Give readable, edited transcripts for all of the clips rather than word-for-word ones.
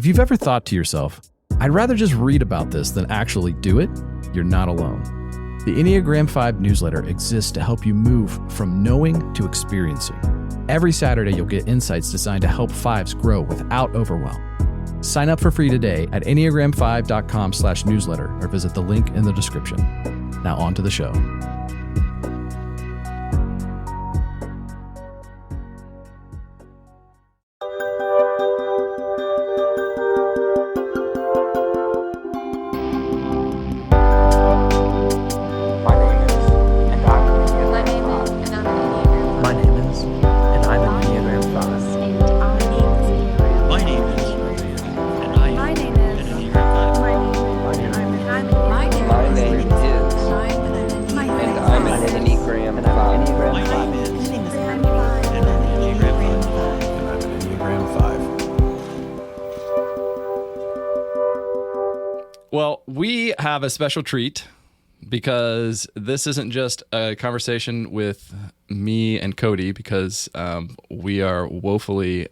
If you've ever thought to yourself, I'd rather just read about this than actually do it, you're not alone. The Enneagram 5 newsletter exists to help you move from knowing to experiencing. Every Saturday, you'll get insights designed to help fives grow without overwhelm. Sign up for free today at enneagram5.com/newsletter or visit the link in the description. Now on to the show. Well, we have a special treat because this isn't just a conversation with me and Cody, because we are woefully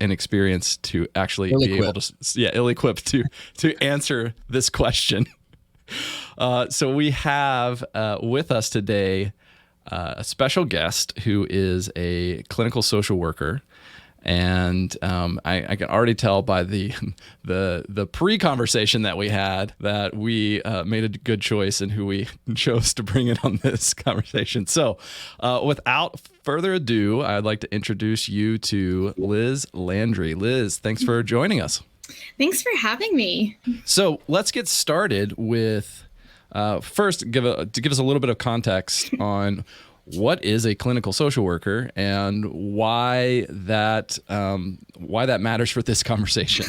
inexperienced to actually be able to, ill-equipped to answer this question. So we have with us today a special guest who is a clinical social worker. And I can already tell by the pre-conversation that we had that we made a good choice in who we chose to bring in on this conversation. So without further ado, I'd like to introduce you to Liz Landry. Liz, thanks for joining us. Thanks for having me. So let's get started with first give us a little bit of context on what is a clinical social worker and why that matters for this conversation.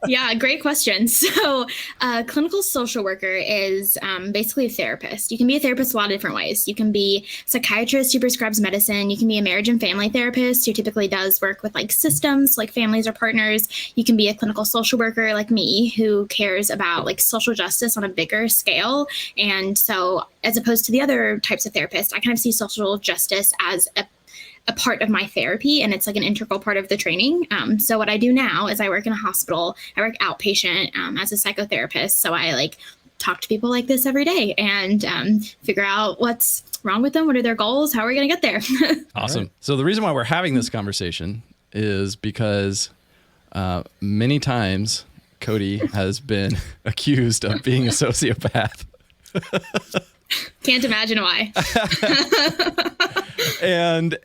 Yeah, great question. So a clinical social worker is basically a therapist. You can be a therapist a lot of different ways. You can be a psychiatrist who prescribes medicine. You can be a marriage and family therapist who typically does work with like systems, like families or partners. You can be a clinical social worker like me who cares about like social justice on a bigger scale. And so as opposed to the other types of therapists, I kind of see social justice as a part of my therapy, and it's like an integral part of the training. So what I do now is I work in a hospital. I work outpatient as a psychotherapist. So I like talk to people like this every day and figure out what's wrong with them. What are their goals? How are we going to get there? Awesome. So the reason why we're having this conversation is because many times Cody has been accused of being a sociopath. Can't imagine why. And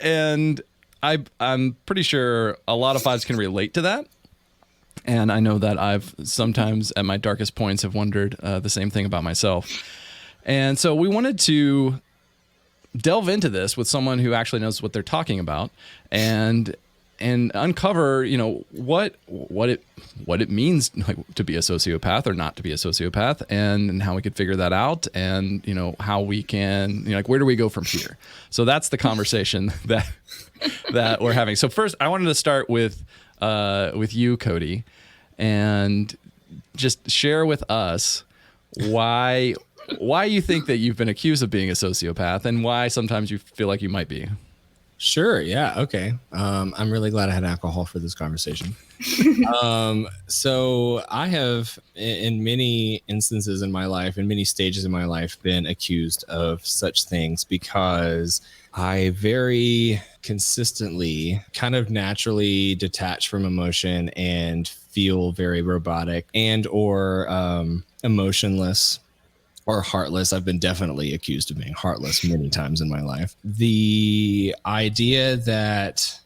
I'm pretty sure a lot of fives can relate to that. And I know that I've sometimes at my darkest points have wondered the same thing about myself. And so we wanted to delve into this with someone who actually knows what they're talking about and uncover, what it means like to be a sociopath or not to be a sociopath, and how we could figure that out, and how we can, like, where do we go from here? So that's the conversation that we're having. So first, I wanted to start with you, Cody, and just share with us why you think that you've been accused of being a sociopath and why sometimes you feel like you might be. Sure. Yeah. Okay. I'm really glad I had alcohol for this conversation. So I have, in many instances in my life, in many stages in my life, been accused of such things because I very consistently kind of naturally detach from emotion and feel very robotic and or emotionless. Or heartless. I've been definitely accused of being heartless many times in my life. The idea that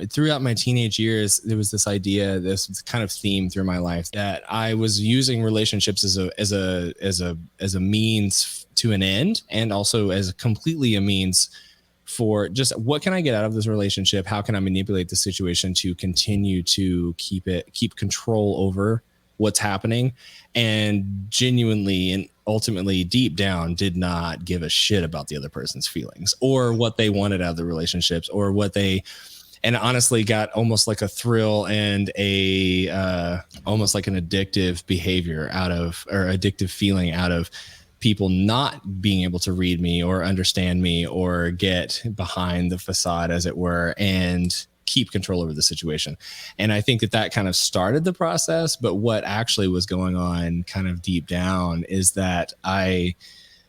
throughout my teenage years, there was this idea, this kind of theme through my life that I was using relationships as a means to an end, and also as completely a means for just what can I get out of this relationship? How can I manipulate the situation to continue to keep control over what's happening, and genuinely and ultimately deep down did not give a shit about the other person's feelings or what they wanted out of the relationships or and honestly got almost like a thrill and almost like an addictive behavior addictive feeling out of people not being able to read me or understand me or get behind the facade, as it were, and keep control over the situation. And I think that kind of started the process. But what actually was going on kind of deep down is that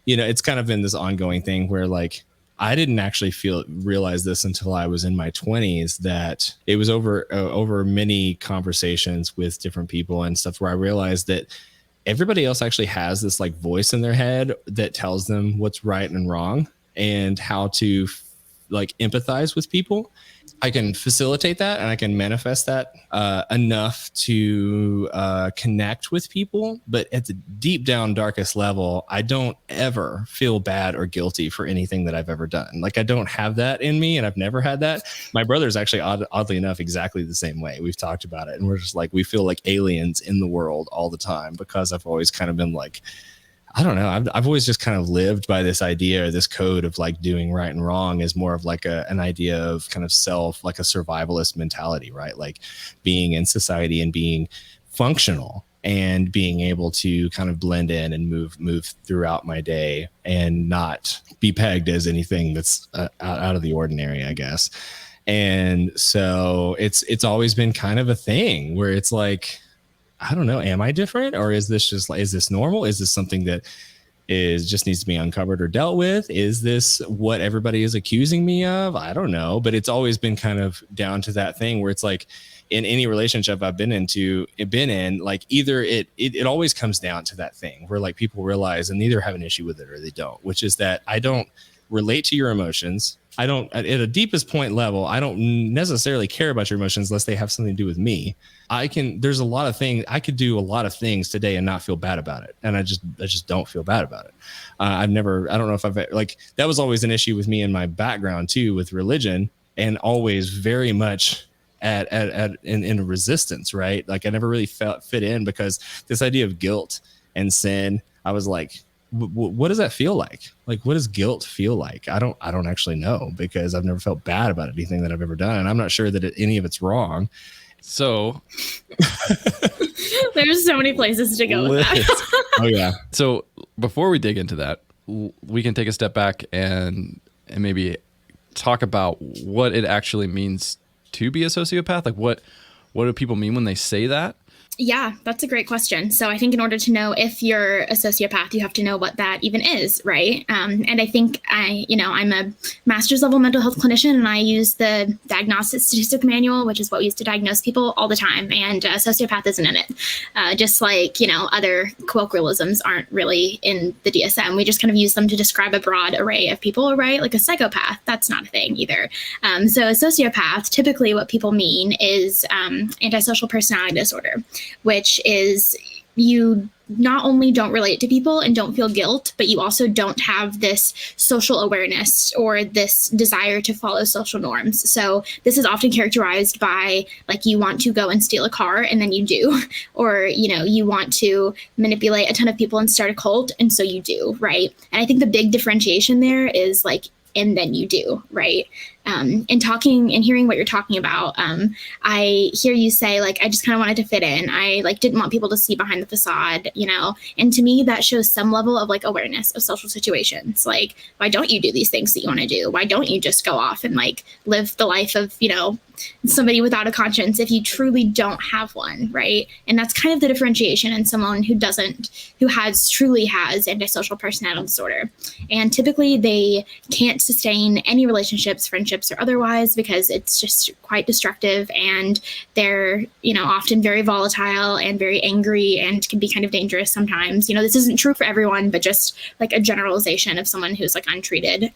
it's kind of been this ongoing thing where like, I didn't actually realize this until I was in my 20s, that it was over many conversations with different people and stuff where I realized that everybody else actually has this like voice in their head that tells them what's right and wrong and how to like empathize with people. I can facilitate that and I can manifest that enough to connect with people. But at the deep down, darkest level, I don't ever feel bad or guilty for anything that I've ever done. Like I don't have that in me, and I've never had that. My brother's actually oddly enough exactly the same way. We've talked about it, and we're just like, we feel like aliens in the world all the time, because I've always kind of been like, I don't know. I've always just kind of lived by this idea, or this code of like doing right and wrong is more of like an idea of kind of self, like a survivalist mentality, right? Like being in society and being functional and being able to kind of blend in and move throughout my day and not be pegged as anything that's out of the ordinary, I guess. And so it's always been kind of a thing where it's like, I don't know, am I different, or is this just like, is this normal? Is this something that just needs to be uncovered or dealt with? Is this what everybody is accusing me of? I don't know, but it's always been kind of down to that thing where it's like, in any relationship I've been in, like either it always comes down to that thing where like people realize and either have an issue with it or they don't, which is that I don't relate to your emotions. I don't, at a deepest point level, I don't necessarily care about your emotions unless they have something to do with me. There's a lot of things, I could do a lot of things today and not feel bad about it. And I just don't feel bad about it. I don't know if that was always an issue with me in my background too, with religion, and always very much in resistance, right? Like I never really fit in, because this idea of guilt and sin, I was like, what does that feel like? Like, what does guilt feel like? I don't actually know, because I've never felt bad about anything that I've ever done. And I'm not sure that any of it's wrong. So there's so many places to go with that. Oh yeah. So before we dig into that, we can take a step back and maybe talk about what it actually means to be a sociopath. Like what do people mean when they say that? Yeah, that's a great question. So I think in order to know if you're a sociopath, you have to know what that even is, right? And I think I'm a master's level mental health clinician, and I use the Diagnostic Statistic Manual, which is what we use to diagnose people all the time. And sociopath isn't in it. Just like, other colloquialisms aren't really in the DSM. We just kind of use them to describe a broad array of people, right? Like a psychopath, that's not a thing either. So a sociopath, typically what people mean is antisocial personality disorder, which is you not only don't relate to people and don't feel guilt, but you also don't have this social awareness or this desire to follow social norms. So this is often characterized by like you want to go and steal a car and then you do, or, you want to manipulate a ton of people and start a cult. And so you do, right? And I think the big differentiation there is like, and then you do, right? And talking and hearing what you're talking about, I hear you say, like, I just kind of wanted to fit in. I didn't want people to see behind the facade, and to me, that shows some level of like awareness of social situations. Like, why don't you do these things that you want to do? Why don't you just go off and like live the life of, somebody without a conscience if you truly don't have one, right? And that's kind of the differentiation in someone who truly has antisocial personality disorder. And typically they can't sustain any relationships, friendships, or otherwise, because it's just quite destructive, and they're, often very volatile and very angry and can be kind of dangerous sometimes. This isn't true for everyone, but just like a generalization of someone who's like untreated.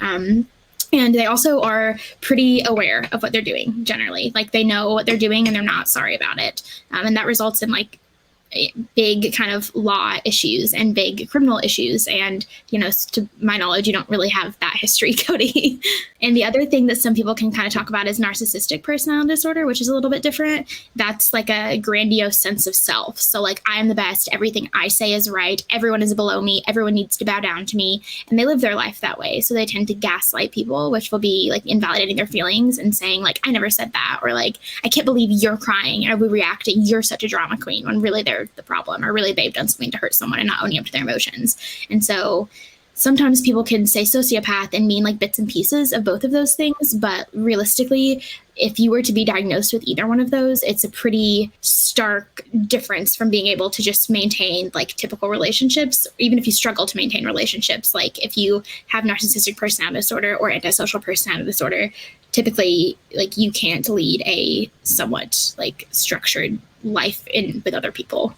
And they also are pretty aware of what they're doing generally. Like they know what they're doing and they're not sorry about it. And that results in like big kind of law issues and big criminal issues. And, to my knowledge, you don't really have that history, Cody. And the other thing that some people can kind of talk about is narcissistic personality disorder, which is a little bit different. That's like a grandiose sense of self. So like, I am the best. Everything I say is right. Everyone is below me. Everyone needs to bow down to me. And they live their life that way. So they tend to gaslight people, which will be like invalidating their feelings and saying like, I never said that. Or like, I can't believe you're crying. Are we reacting? You're such a drama queen, when really they're the problem, or really they've done something to hurt someone and not owning up to their emotions. And so sometimes people can say sociopath and mean like bits and pieces of both of those things. But realistically, if you were to be diagnosed with either one of those, it's a pretty stark difference from being able to just maintain like typical relationships, even if you struggle to maintain relationships. Like if you have narcissistic personality disorder or antisocial personality disorder, typically like you can't lead a somewhat like structured life with other people.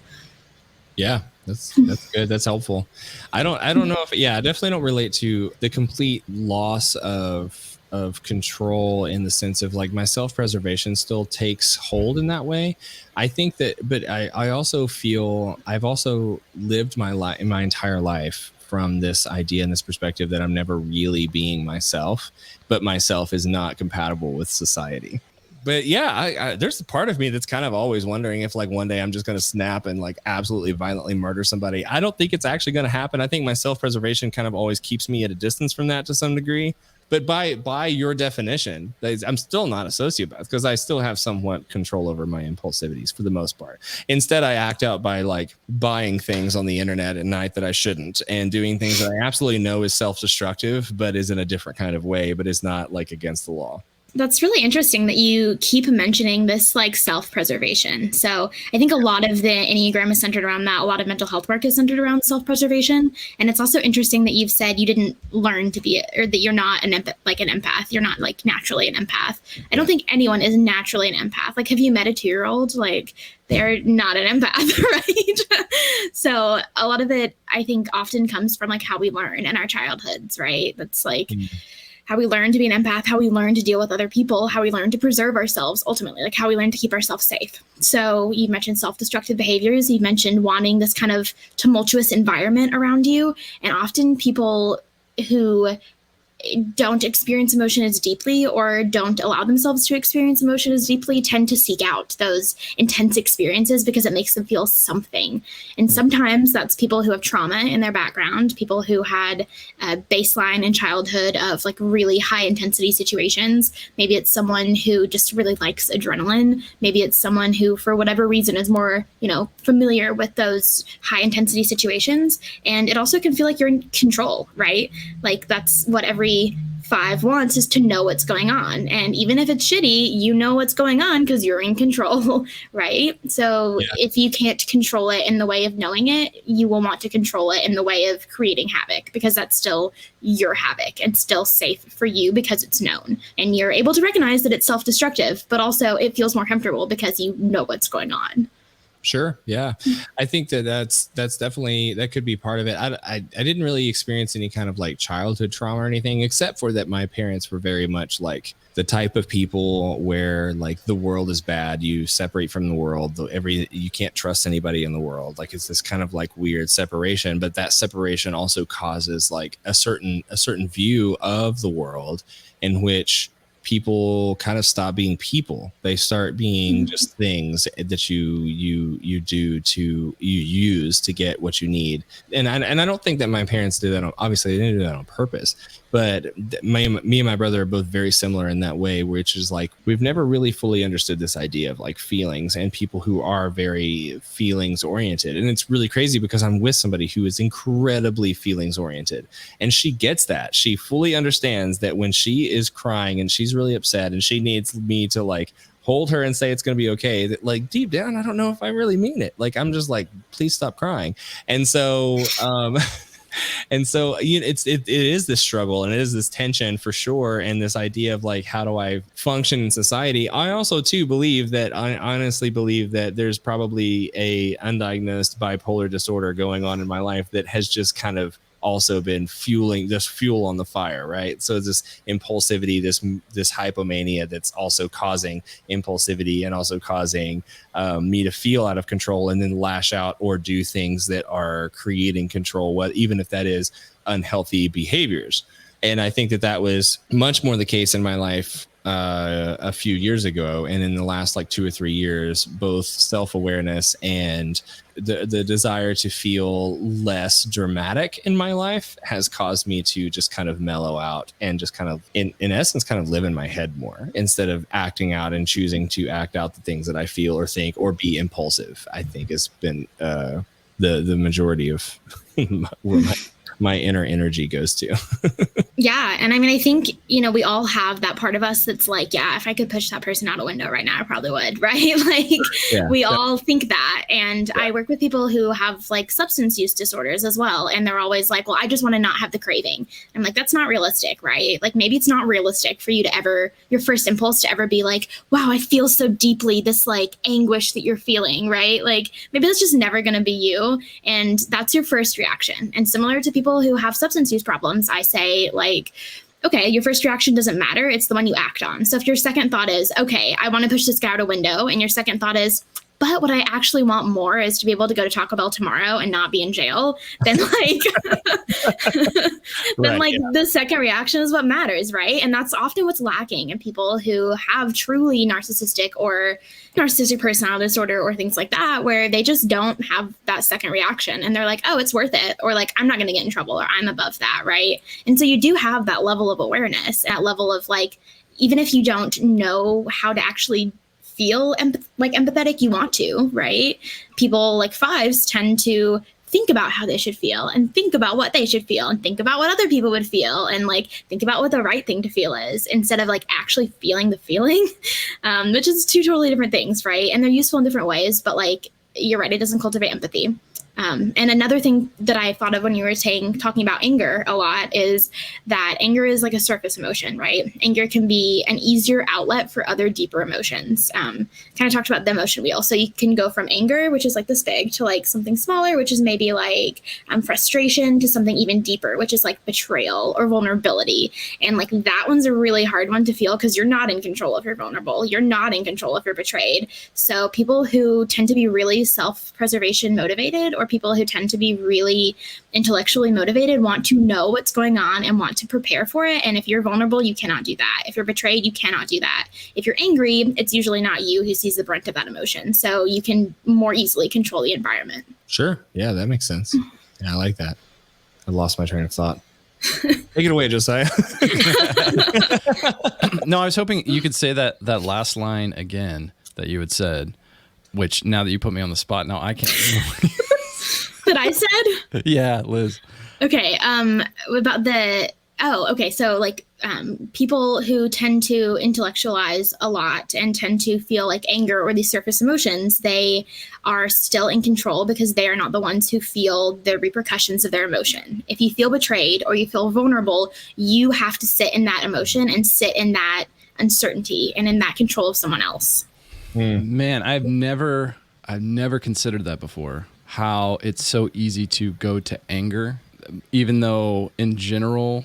Yeah, that's good. That's helpful. I don't know if, I definitely don't relate to the complete loss of control in the sense of like my self-preservation still takes hold in that way. I think that, but I also feel I've also lived my life in my entire life from this idea and this perspective that I'm never really being myself, but myself is not compatible with society. But yeah, there's a part of me that's kind of always wondering if like one day I'm just going to snap and like absolutely violently murder somebody. I don't think it's actually going to happen. I think my self-preservation kind of always keeps me at a distance from that to some degree. But by your definition, I'm still not a sociopath because I still have somewhat control over my impulsivities for the most part. Instead, I act out by like buying things on the internet at night that I shouldn't and doing things that I absolutely know is self-destructive, but is in a different kind of way, but is not like against the law. That's really interesting that you keep mentioning this like self-preservation. So I think a lot of the Enneagram is centered around that. A lot of mental health work is centered around self-preservation. And it's also interesting that you've said you didn't learn to be, or that you're not an empath. You're not like naturally an empath. I don't think anyone is naturally an empath. Like, have you met a 2-year-old? Like, they're not an empath, right? So a lot of it, I think, often comes from like how we learn in our childhoods, right? That's like how we learn to be an empath, how we learn to deal with other people, how we learn to preserve ourselves, ultimately, like how we learn to keep ourselves safe. So you mentioned self-destructive behaviors. You mentioned wanting this kind of tumultuous environment around you. And often people who don't experience emotion as deeply or don't allow themselves to experience emotion as deeply tend to seek out those intense experiences because it makes them feel something. And sometimes that's people who have trauma in their background, people who had a baseline in childhood of like really high intensity situations. Maybe it's someone who just really likes adrenaline. Maybe it's someone who, for whatever reason, is more, familiar with those high intensity situations. And it also can feel like you're in control, right? Like that's what every 5 wants, is to know what's going on. And even if it's shitty, you know what's going on because you're in control, right? So if you can't control it in the way of knowing it, you will want to control it in the way of creating havoc, because that's still your havoc and still safe for you because it's known. And you're able to recognize that it's self-destructive, but also it feels more comfortable because you know what's going on. Sure. Yeah. I think that's definitely, that could be part of it. I didn't really experience any kind of like childhood trauma or anything, except for that my parents were very much like the type of people where like the world is bad. You separate from the world. You can't trust anybody in the world. Like it's this kind of like weird separation, but that separation also causes like a certain view of the world in which people kind of stop being people. They start being just things that you do to use to get what you need. And I don't think that my parents did that. Obviously, they didn't do that on purpose. But me and my brother are both very similar in that way, which is like we've never really fully understood this idea of like feelings and people who are very feelings oriented. And it's really crazy because I'm with somebody who is incredibly feelings oriented, and she gets that. She fully understands that when she is crying and she's really upset and she needs me to like hold her and say it's going to be okay, that like deep down, I don't know if I really mean it. Like I'm just like, please stop crying. And so and so it is this struggle and it is this tension for sure. And this idea of like, how do I function in society? I also too I honestly believe that there's probably a undiagnosed bipolar disorder going on in my life that has just kind of also been fueling this fuel on the fire, right? So this impulsivity, this hypomania that's also causing impulsivity and also causing me to feel out of control and then lash out or do things that are creating control, even if that is unhealthy behaviors. And I think that was much more the case in my life a few years ago, and in the last like 2 or 3 years, both self-awareness and the desire to feel less dramatic in my life has caused me to just kind of mellow out and just kind of in essence kind of live in my head more instead of acting out and choosing to act out the things that I feel or think or be impulsive. I think has been the majority of where my inner energy goes to. Yeah. And I mean, I think, we all have that part of us that's like, yeah, if I could push that person out a window right now, I probably would. Right. Like we all think that. And I work with people who have like substance use disorders as well. And they're always like, well, I just want to not have the craving. I'm like, that's not realistic. Right. Like maybe it's not realistic for you to ever, your first impulse to ever be like, wow, I feel so deeply this like anguish that you're feeling. Right. Like maybe that's just never going to be you. And that's your first reaction. And similar to people who have substance use problems, I say like, okay, your first reaction doesn't matter. It's the one you act on. So if your second thought is, okay, I want to push this guy out a window, and your second thought is, but what I actually want more is to be able to go to Taco Bell tomorrow and not be in jail, then like, the second reaction is what matters, right? And that's often what's lacking in people who have truly narcissistic personality disorder or things like that, where they just don't have that second reaction. And they're like, oh, it's worth it. Or like, I'm not going to get in trouble, or I'm above that, right? And so you do have that level of awareness, that level of like, even if you don't know how to actually feel empathetic, you want to, right? People like fives tend to think about how they should feel, and think about what they should feel, and think about what other people would feel, and like think about what the right thing to feel is, instead of like actually feeling the feeling, which is two totally different things, right? And they're useful in different ways, but like you're right, it doesn't cultivate empathy. And another thing that I thought of when you were talking about anger a lot is that anger is like a surface emotion, right? Anger can be an easier outlet for other deeper emotions. Kind of talked about the emotion wheel. So you can go from anger, which is like this big, to like something smaller, which is maybe like frustration, to something even deeper, which is like betrayal or vulnerability. And like that one's a really hard one to feel, because you're not in control if you're vulnerable. You're not in control if you're betrayed. So people who tend to be really self-preservation motivated, or people who tend to be really intellectually motivated, want to know what's going on and want to prepare for it. And if you're vulnerable, you cannot do that. If you're betrayed, you cannot do that. If you're angry, it's usually not you who sees the brunt of that emotion. So you can more easily control the environment. Sure. Yeah, that makes sense. Yeah, I like that. I lost my train of thought. Take it away, Josiah. No, I was hoping you could say that last line again that you had said, which now that you put me on the spot, now I can't remember. That I said? Yeah, Liz. Okay. About so like people who tend to intellectualize a lot and tend to feel like anger or these surface emotions, they are still in control because they are not the ones who feel the repercussions of their emotion. If you feel betrayed or you feel vulnerable, you have to sit in that emotion and sit in that uncertainty and in that control of someone else. Man, I've never considered that before. How it's so easy to go to anger, even though in general,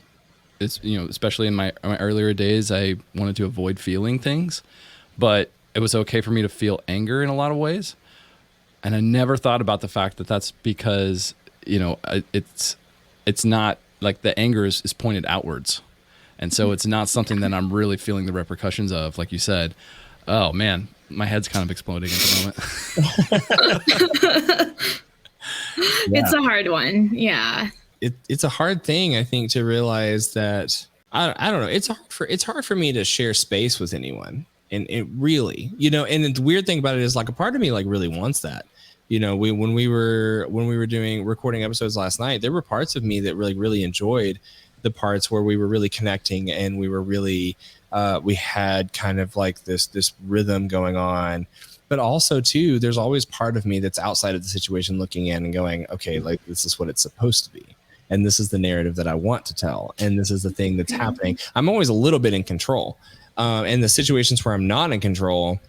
it's, especially in my earlier days, I wanted to avoid feeling things, but it was okay for me to feel anger in a lot of ways. And I never thought about the fact that that's because, it's not like the anger is pointed outwards. And so it's not something that I'm really feeling the repercussions of, like you said. Oh man, my head's kind of exploding at the moment. It's a hard one. Yeah. It's a hard thing, I think, to realize that I don't know. It's hard for me to share space with anyone. And it really, and the weird thing about it is like a part of me like really wants that. When we were recording episodes last night, there were parts of me that really enjoyed the parts where we were really connecting, and we were really we had kind of like this rhythm going on. But also too, there's always part of me that's outside of the situation looking in and going, okay, like this is what it's supposed to be. And this is the narrative that I want to tell. And this is the thing that's happening. I'm always a little bit in control. And the situations where I'm not in control,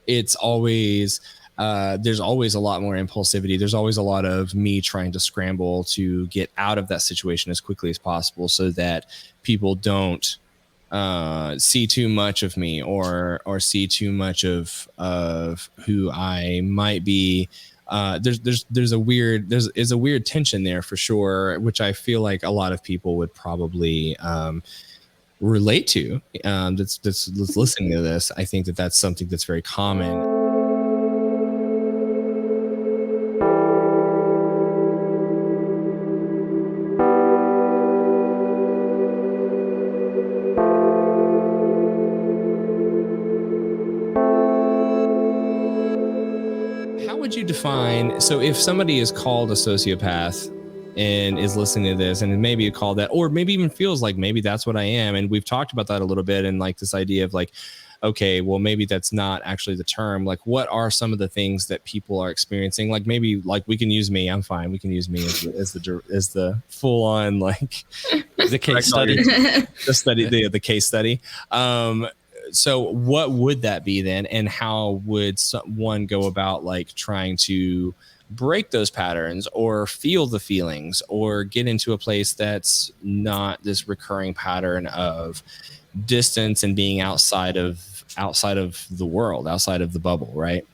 it's always, there's always a lot more impulsivity. There's always a lot of me trying to scramble to get out of that situation as quickly as possible so that people don't see too much of me or see too much of who I might be. There's a weird tension there for sure, which I feel like a lot of people would probably relate to. That's listening to this. I think that's something that's very common. Define, so if somebody is called a sociopath, and is listening to this and maybe call that, or maybe even feels like maybe that's what I am. And we've talked about that a little bit. And like this idea of like, okay, well, maybe that's not actually the term. Like, what are some of the things that people are experiencing? Like, maybe like we can use me. I'm fine. We can use me as the full on, like the case study, the case study. So what would that be then? And how would one go about like trying to break those patterns or feel the feelings or get into a place that's not this recurring pattern of distance and being outside of the world, outside of the bubble, right?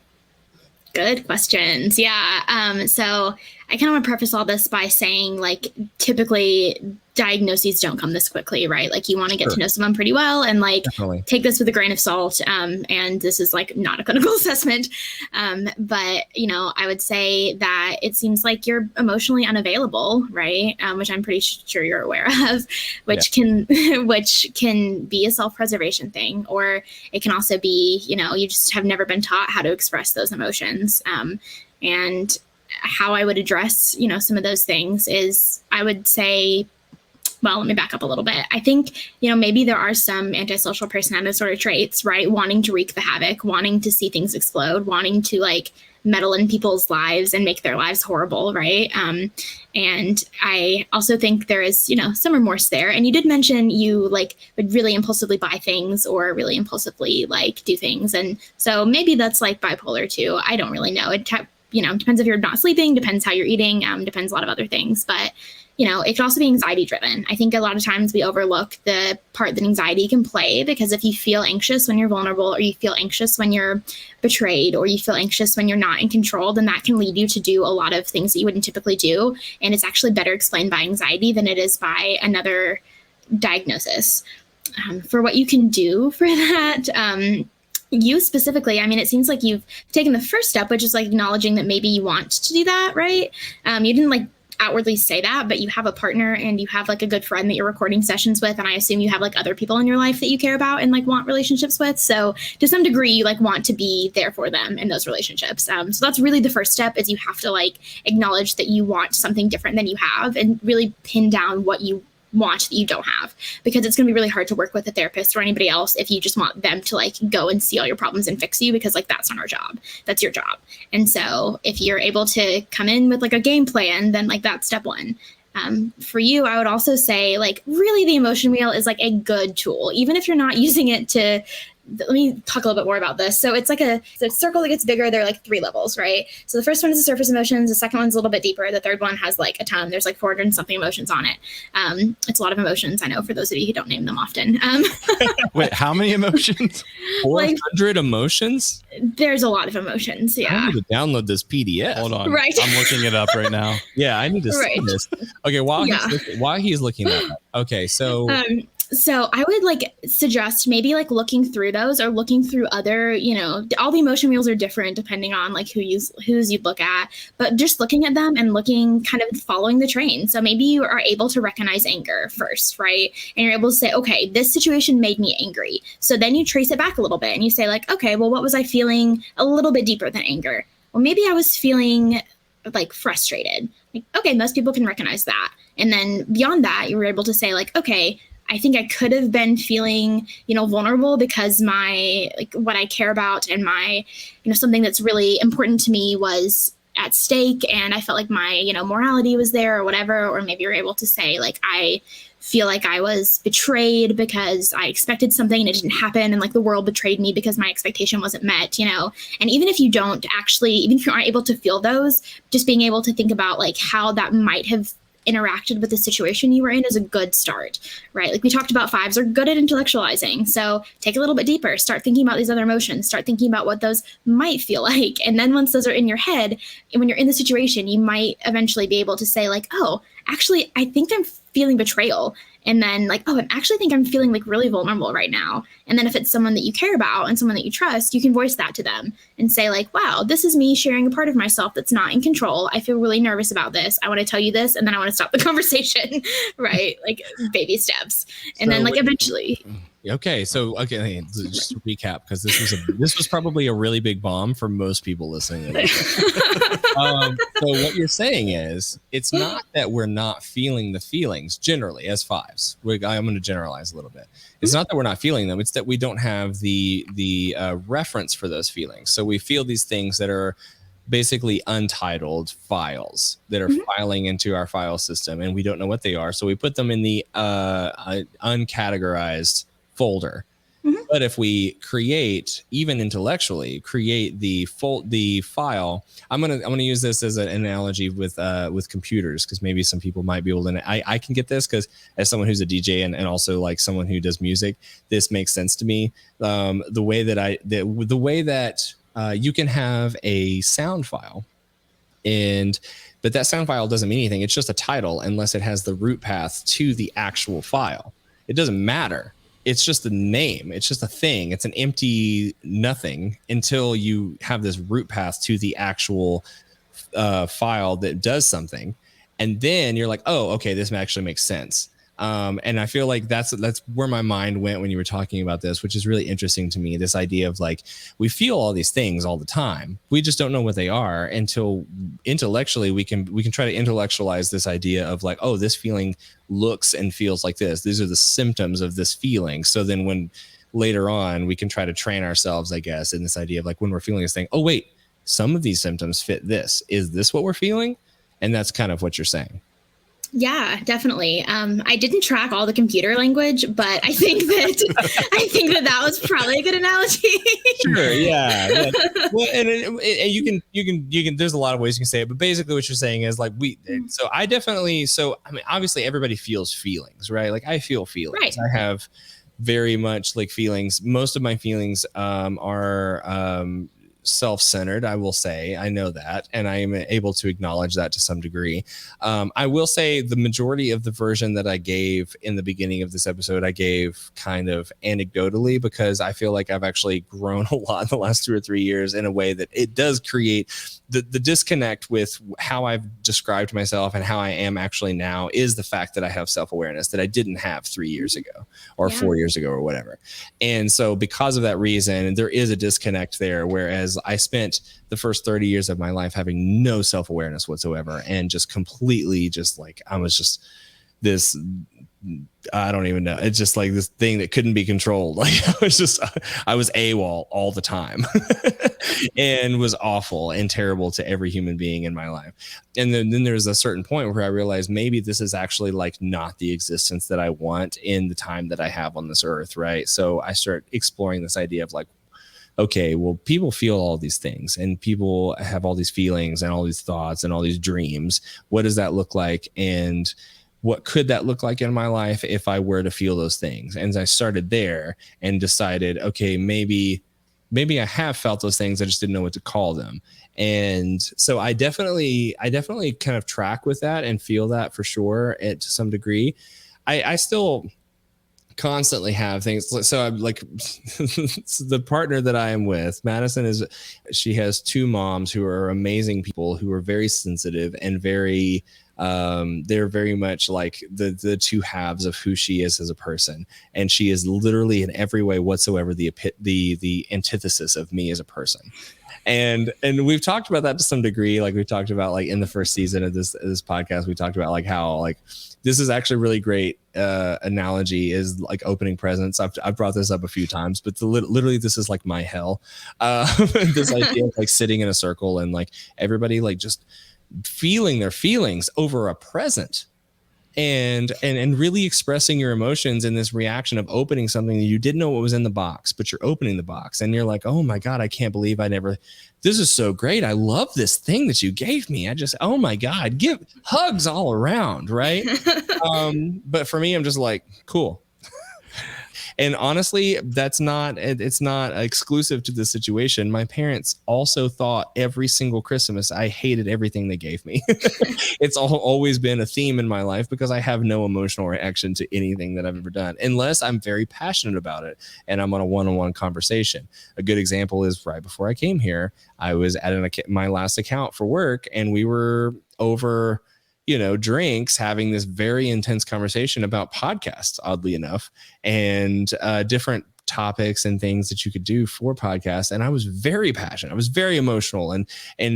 Good questions. Yeah. So I kind of want to preface all this by saying, like, typically diagnoses don't come this quickly, right? Like, you want to get to know someone pretty well and like take this with a grain of salt. And this is like not a clinical assessment. But, you know, I would say that it seems like you're emotionally unavailable, right? Which I'm pretty sure you're aware of, which can be a self-preservation thing, or it can also be, you know, you just have never been taught how to express those emotions. And how I would address, you know, some of those things is, I would say, well, let me back up a little bit. I think, you know, maybe there are some antisocial personality disorder traits, right? Wanting to wreak the havoc, wanting to see things explode, wanting to like meddle in people's lives and make their lives horrible, right? And I also think there is, you know, some remorse there. And you did mention you like would really impulsively buy things or really impulsively like do things. And so maybe that's like bipolar too. I don't really know. You know, depends if you're not sleeping, depends how you're eating, depends a lot of other things. But, you know, it could also be anxiety driven. I think a lot of times we overlook the part that anxiety can play, because if you feel anxious when you're vulnerable, or you feel anxious when you're betrayed, or you feel anxious when you're not in control, then that can lead you to do a lot of things that you wouldn't typically do. And it's actually better explained by anxiety than it is by another diagnosis. For what you can do for that, you specifically, I mean, it seems like you've taken the first step, which is like acknowledging that maybe you want to do that, right? You didn't like outwardly say that, but you have a partner and you have like a good friend that you're recording sessions with. And I assume you have like other people in your life that you care about and like want relationships with. So to some degree, you like want to be there for them in those relationships. So that's really the first step, is you have to like acknowledge that you want something different than you have, and really pin down what you want that you don't have, because it's going to be really hard to work with a therapist or anybody else if you just want them to like go and see all your problems and fix you, because like that's not our job, that's your job. And so if you're able to come in with like a game plan, then like that's step one. For you, I would also say like really the emotion wheel is like a good tool, even if you're not using it to. Let me talk a little bit more about this. So it's like a circle that gets bigger. There are like 3 levels, right? So the first one is the surface emotions. The second one's a little bit deeper. The third one has like a ton. There's like 400 and something emotions on it. It's a lot of emotions, I know, for those of you who don't name them often. Wait, how many emotions? 400 emotions? There's a lot of emotions, yeah. I need to download this PDF. Hold on. Right. I'm looking it up right now. Yeah, I need to see this. Okay, while he's looking that up. Okay, so... So I would like suggest maybe like looking through those, or looking through other, you know, all the emotion wheels are different depending on like who's you look at, but just looking at them and looking, kind of following the train. So maybe you are able to recognize anger first, right? And you're able to say, okay, this situation made me angry. So then you trace it back a little bit and you say like, okay, well, what was I feeling a little bit deeper than anger? Well, maybe I was feeling like frustrated. Like, okay, most people can recognize that. And then beyond that, you were able to say like, okay, I think I could have been feeling, you know, vulnerable because my, like what I care about and my, you know, something that's really important to me was at stake. And I felt like my, you know, morality was there or whatever. Or maybe you're able to say like, I feel like I was betrayed because I expected something and it didn't happen. And like the world betrayed me because my expectation wasn't met, you know. And even if you don't actually, even if you aren't able to feel those, just being able to think about like how that might have interacted with the situation you were in is a good start, right? Like we talked about, 5s are good at intellectualizing. So take a little bit deeper, start thinking about these other emotions, start thinking about what those might feel like. And then once those are in your head, and when you're in the situation, you might eventually be able to say like, oh, actually, I think I'm feeling betrayal. And then like, oh, I actually think I'm feeling like really vulnerable right now. And then if it's someone that you care about and someone that you trust, you can voice that to them and say like, wow, this is me sharing a part of myself that's not in control. I feel really nervous about this. I want to tell you this. And then I want to stop the conversation, right? Like baby steps. And then like eventually. Okay, so just to recap, because this was probably a really big bomb for most people listening to this. So what you're saying is, it's not that we're not feeling the feelings generally as fives. I'm going to generalize a little bit. It's not that we're not feeling them; it's that we don't have the reference for those feelings. So we feel these things that are basically untitled files that are filing into our file system, and we don't know what they are. So we put them in the uncategorized folder. But if we even intellectually create the file, I'm gonna use this as an analogy with computers, because maybe some people might be able to. I can get this because as someone who's a DJ and also like someone who does music, this makes sense to me. The way that you can have a sound file, but that sound file doesn't mean anything. It's just a title unless it has the root path to the actual file. It doesn't matter. It's just a name. It's just a thing. It's an empty nothing until you have this root path to the actual file that does something. And then you're like, oh, okay, this actually makes sense. And I feel like that's where my mind went when you were talking about this, which is really interesting to me. This idea of like, we feel all these things all the time. We just don't know what they are until intellectually we can try to intellectualize this idea of like, oh, this feeling looks and feels like this. These are the symptoms of this feeling. So then when later on we can try to train ourselves, I guess, in this idea of like, when we're feeling this thing, oh, wait, some of these symptoms fit this. Is this what we're feeling? And that's kind of what you're saying. Yeah, definitely. I didn't track all the computer language, but I think that was probably a good analogy. Sure. Yeah. Well, and you can. There's a lot of ways you can say it, but basically, what you're saying is like obviously, everybody feels feelings, right? Like I feel feelings. Right. I have very much like feelings. Most of my feelings are self-centered, I will say. I know that, and I am able to acknowledge that to some degree. I will say the majority of the version that I gave in the beginning of this episode, I gave kind of anecdotally, because I feel like I've actually grown a lot in the last 2 or 3 years in a way that it does create the disconnect with how I've described myself and how I am actually now is the fact that I have self-awareness that I didn't have 3 years ago or 4 years ago or whatever. And so because of that reason, there is a disconnect there, whereas I spent the first 30 years of my life having no self-awareness whatsoever and just completely just like, I was just this, I don't even know. It's just like this thing that couldn't be controlled. Like I was AWOL all the time and was awful and terrible to every human being in my life. And then there's a certain point where I realized maybe this is actually like not the existence that I want in the time that I have on this earth. Right. So I start exploring this idea of like, okay, well, people feel all these things and people have all these feelings and all these thoughts and all these dreams. What does that look like? And what could that look like in my life if I were to feel those things? And I started there and decided, okay, maybe I have felt those things. I just didn't know what to call them. And so I definitely kind of track with that and feel that for sure to some degree. I still constantly have things. So I'm like the partner that I am with, Madison, she has 2 moms who are amazing people who are very sensitive and very they're very much like the 2 halves of who she is as a person, and she is literally in every way whatsoever the antithesis of me as a person. And we've talked about that to some degree. Like we talked about like in the first season of this podcast, we talked about like how like this is actually really great analogy is like opening presents. I've brought this up a few times, but literally this is like my hell. This idea of like sitting in a circle and like everybody like just feeling their feelings over a present and really expressing your emotions in this reaction of opening something that you didn't know what was in the box, but you're opening the box and you're like, oh my God, I can't believe this is so great. I love this thing that you gave me. Oh my God, give hugs all around. Right. But for me, I'm just like, cool. And honestly, it's not exclusive to this situation. My parents also thought every single Christmas I hated everything they gave me. It's always been a theme in my life because I have no emotional reaction to anything that I've ever done, unless I'm very passionate about it and I'm on a one-on-one conversation. A good example is right before I came here, I was at my last account for work and we were over drinks, having this very intense conversation about podcasts, oddly enough, and different topics and things that you could do for podcasts. And I was very passionate. I was very emotional and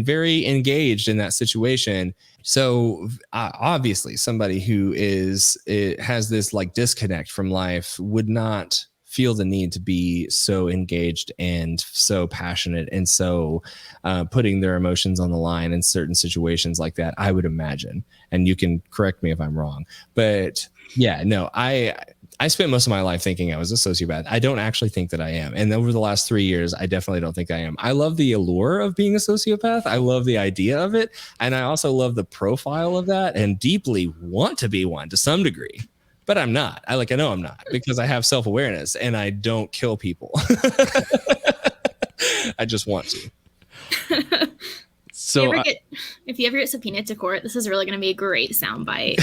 very engaged in that situation. So obviously somebody who has this like disconnect from life would not feel the need to be so engaged and so passionate and so putting their emotions on the line in certain situations like that, I would imagine. And you can correct me if I'm wrong, but yeah, no, I spent most of my life thinking I was a sociopath. I don't actually think that I am. And over the last 3 years, I definitely don't think I am. I love the allure of being a sociopath. I love the idea of it. And I also love the profile of that and deeply want to be one to some degree. But I'm not. I know I'm not, because I have self-awareness and I don't kill people. I just want to. So if you ever get subpoenaed to court, this is really going to be a great soundbite.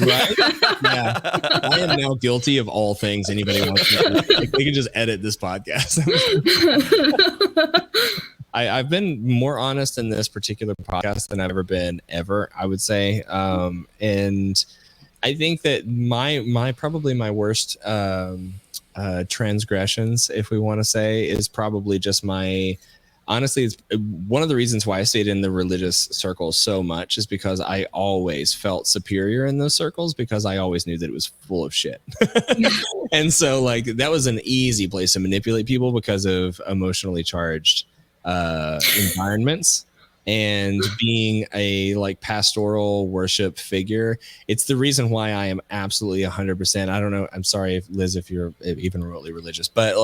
Right? Yeah. I am now guilty of all things anybody wants to do. They can just edit this podcast. I've been more honest in this particular podcast than I've ever been ever, I would say. And I think that probably my worst transgressions, if we want to say, is probably just honestly, it's one of the reasons why I stayed in the religious circles so much is because I always felt superior in those circles, because I always knew that it was full of shit. And so that was an easy place to manipulate people because of emotionally charged environments. And being a pastoral worship figure, it's the reason why I am absolutely 100%. I don't know. I'm sorry, Liz, if you're even remotely religious, but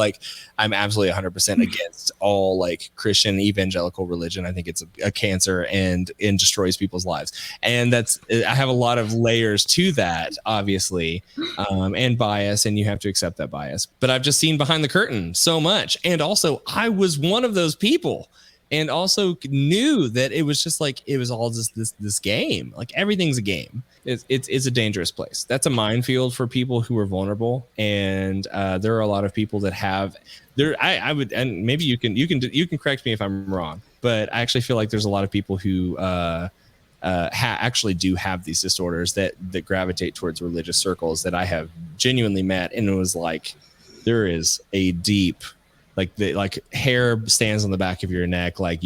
I'm absolutely 100% against all Christian evangelical religion. I think it's a cancer and destroys people's lives. And I have a lot of layers to that, obviously, and bias, and you have to accept that bias. But I've just seen behind the curtain so much. And also I was one of those people. And also knew that it was just it was all just this game. Everything's a game. It's a dangerous place. That's a minefield for people who are vulnerable. And there are a lot of people that have there. I would, and maybe you can correct me if I'm wrong, but I actually feel like there's a lot of people who actually do have these disorders that gravitate towards religious circles that I have genuinely met. And it was there is a deep, hair stands on the back of your neck. I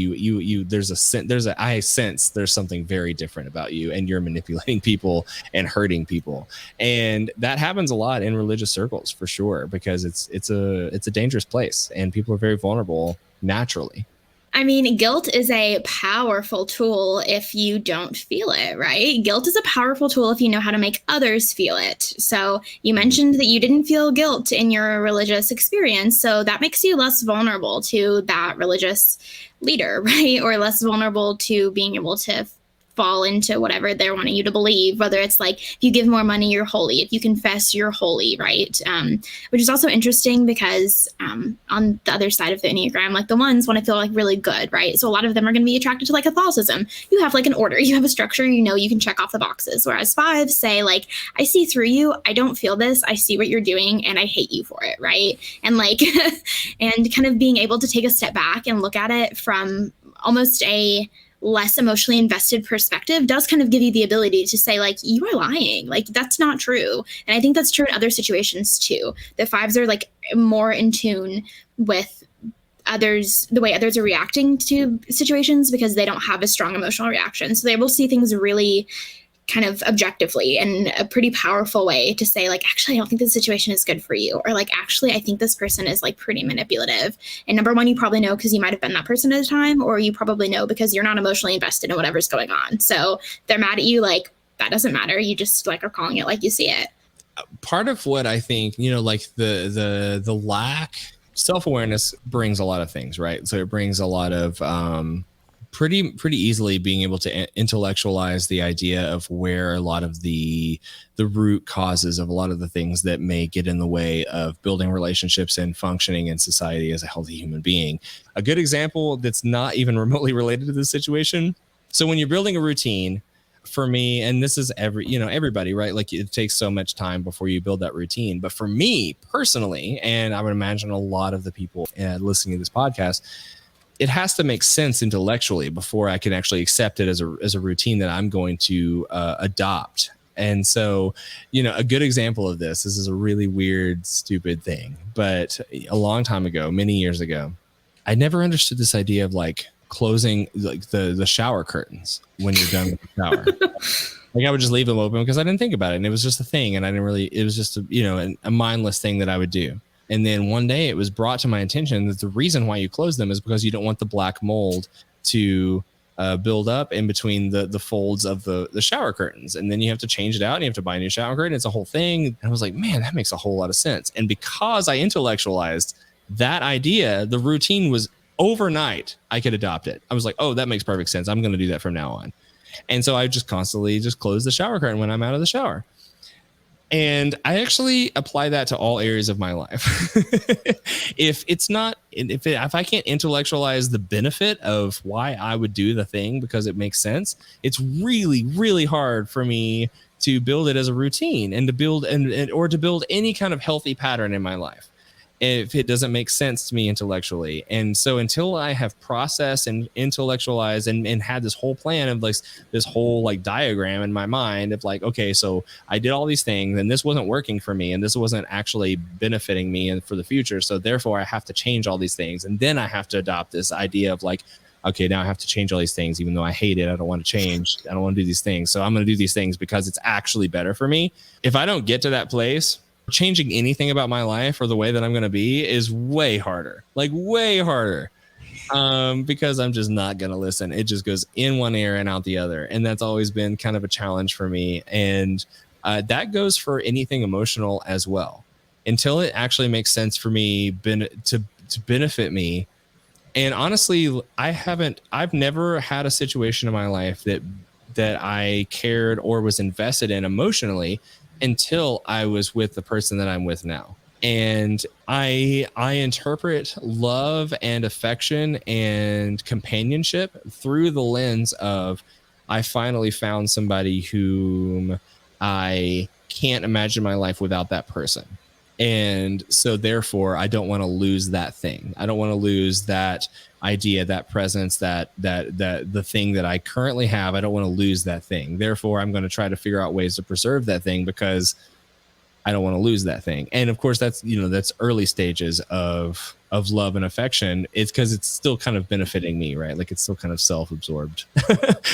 sense there's something very different about you, and you're manipulating people and hurting people. And that happens a lot in religious circles for sure, because it's a dangerous place and people are very vulnerable naturally. I mean, guilt is a powerful tool if you don't feel it, right? Guilt is a powerful tool if you know how to make others feel it. So you mentioned that you didn't feel guilt in your religious experience. So that makes you less vulnerable to that religious leader, right? Or less vulnerable to being able to fall into whatever they're wanting you to believe, whether it's if you give more money, you're holy. If you confess, you're holy, right? Which is also interesting because on the other side of the Enneagram, the ones want to feel really good, right? So a lot of them are going to be attracted to Catholicism. You have an order, you have a structure, you can check off the boxes. Whereas fives say I see through you, I don't feel this, I see what you're doing, and I hate you for it, right? And and kind of being able to take a step back and look at it from almost a less emotionally invested perspective does kind of give you the ability to say you are lying, that's not true. And I think that's true in other situations too. The fives are more in tune with others, the way others are reacting to situations, because they don't have a strong emotional reaction. So they will see things really kind of objectively in a pretty powerful way to say actually, I don't think this situation is good for you, or actually, I think this person is pretty manipulative. And number one, you probably know because you might have been that person at a time, or you probably know because you're not emotionally invested in whatever's going on. So they're mad at you, that doesn't matter. You just are calling it like you see it. Part of what I think, the lack, self-awareness brings a lot of things, right? So it brings a lot of pretty easily being able to intellectualize the idea of where a lot of the root causes of a lot of the things that may get in the way of building relationships and functioning in society as a healthy human being. A good example that's not even remotely related to this situation. So when you're building a routine, for me, and this is everybody, right? It takes so much time before you build that routine. But for me personally, and I would imagine a lot of the people listening to this podcast, it has to make sense intellectually before I can actually accept it as a routine that I'm going to adopt. And so, a good example of this is a really weird, stupid thing. But a long time ago, many years ago, I never understood this idea of like closing like the shower curtains when you're done with the shower. Like I would just leave them open because I didn't think about it. And it was just a thing. And it was just a mindless thing that I would do. And then one day it was brought to my attention that the reason why you close them is because you don't want the black mold to build up in between the folds of the shower curtains. And then you have to change it out and you have to buy a new shower curtain. It's a whole thing. And I was like, man, that makes a whole lot of sense. And because I intellectualized that idea, the routine was overnight. I could adopt it. I was like, oh, that makes perfect sense. I'm going to do that from now on. And so I just constantly just close the shower curtain when I'm out of the shower. And I actually apply that to all areas of my life. If I can't intellectualize the benefit of why I would do the thing because it makes sense, it's really, really hard for me to build it as a routine and to build or to build any kind of healthy pattern in my life if it doesn't make sense to me intellectually. And so until I have processed and intellectualized and had this whole plan of like this whole like diagram in my mind of like, okay, so I did all these things and this wasn't working for me and this wasn't actually benefiting me and for the future. So therefore I have to change all these things. And then I have to adopt this idea of like, okay, now I have to change all these things, even though I hate it. I don't want to change. I don't want to do these things. So I'm going to do these things because it's actually better for me. If I don't get to that place, changing anything about my life or the way that I'm going to be is way harder, because I'm just not going to listen. It just goes in one ear and out the other. And that's always been kind of a challenge for me. And that goes for anything emotional as well. Until it actually makes sense for me to benefit me. And honestly, I've never had a situation in my life that I cared or was invested in emotionally until I was with the person that I'm with now. And I interpret love and affection and companionship through the lens of I finally found somebody whom I can't imagine my life without that person. And so therefore I don't want to lose that thing. I don't want to lose that idea, that presence, that the thing that I currently have. I don't want to lose that thing. Therefore, I'm going to try to figure out ways to preserve that thing because I don't want to lose that thing. And of course, that's early stages of love and affection. It's because it's still kind of benefiting me, right? Like it's still kind of self-absorbed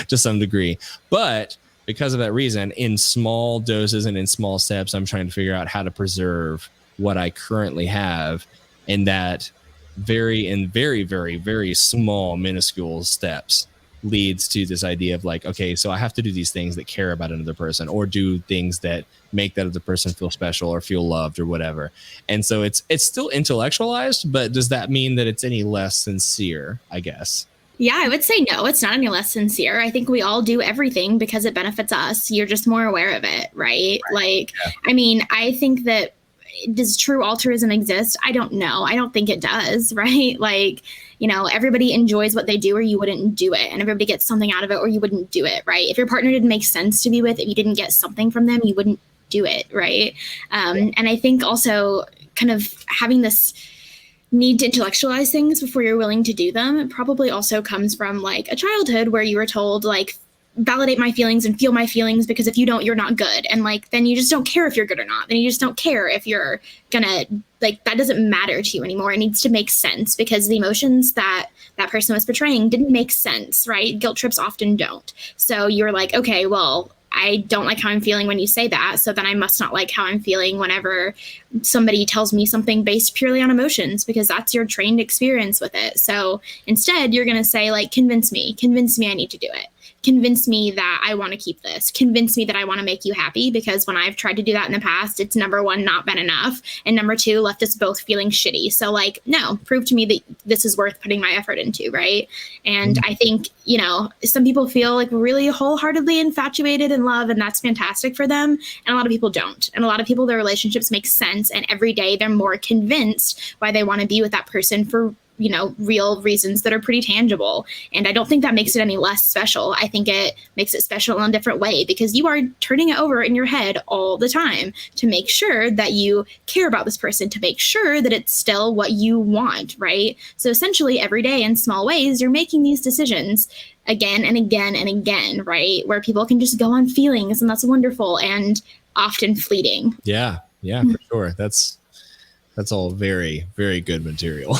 to some degree. But because of that reason, in small doses and in small steps, I'm trying to figure out how to preserve what I currently have, and that very, very small, minuscule steps leads to this idea of like, okay, so I have to do these things that care about another person or do things that make that other person feel special or feel loved or whatever. And so it's still intellectualized, but does that mean that it's any less sincere, I guess? Yeah, I would say no, it's not any less sincere. I think we all do everything because it benefits us. You're just more aware of it, right? Like, yeah. I mean, I think that does true altruism exist? I don't know. I don't think it does, right? Like, everybody enjoys what they do or you wouldn't do it. And everybody gets something out of it or you wouldn't do it, right? If your partner didn't make sense to be with, if you didn't get something from them, you wouldn't do it, right? And I think also kind of having this need to intellectualize things before you're willing to do them, it probably also comes from like a childhood where you were told like, validate my feelings and feel my feelings, because if you don't, you're not good. And like, then you just don't care if you're good or not. Then you just don't care if you're gonna, like, that doesn't matter to you anymore. It needs to make sense because the emotions that that person was portraying didn't make sense, right? Guilt trips often don't. So you're like, okay, well, I don't like how I'm feeling when you say that. So then I must not like how I'm feeling whenever somebody tells me something based purely on emotions, because that's your trained experience with it. So instead, you're going to say like, convince me I need to do it. Convince me that I want to keep this. Convince me that I want to make you happy, because when I've tried to do that in the past, it's number one, not been enough. And number two, left us both feeling shitty. So like, no, prove to me that this is worth putting my effort into, right? And I think, some people feel like really wholeheartedly infatuated in love, and that's fantastic for them. And a lot of people don't. And a lot of people, their relationships make sense. And every day they're more convinced why they want to be with that person for real reasons that are pretty tangible. And I don't think that makes it any less special. I think it makes it special in a different way, because you are turning it over in your head all the time to make sure that you care about this person, to make sure that it's still what you want, right? So essentially every day in small ways, you're making these decisions again and again and again, right? Where people can just go on feelings, and that's wonderful and often fleeting. Yeah, for sure. That's all very, very good material.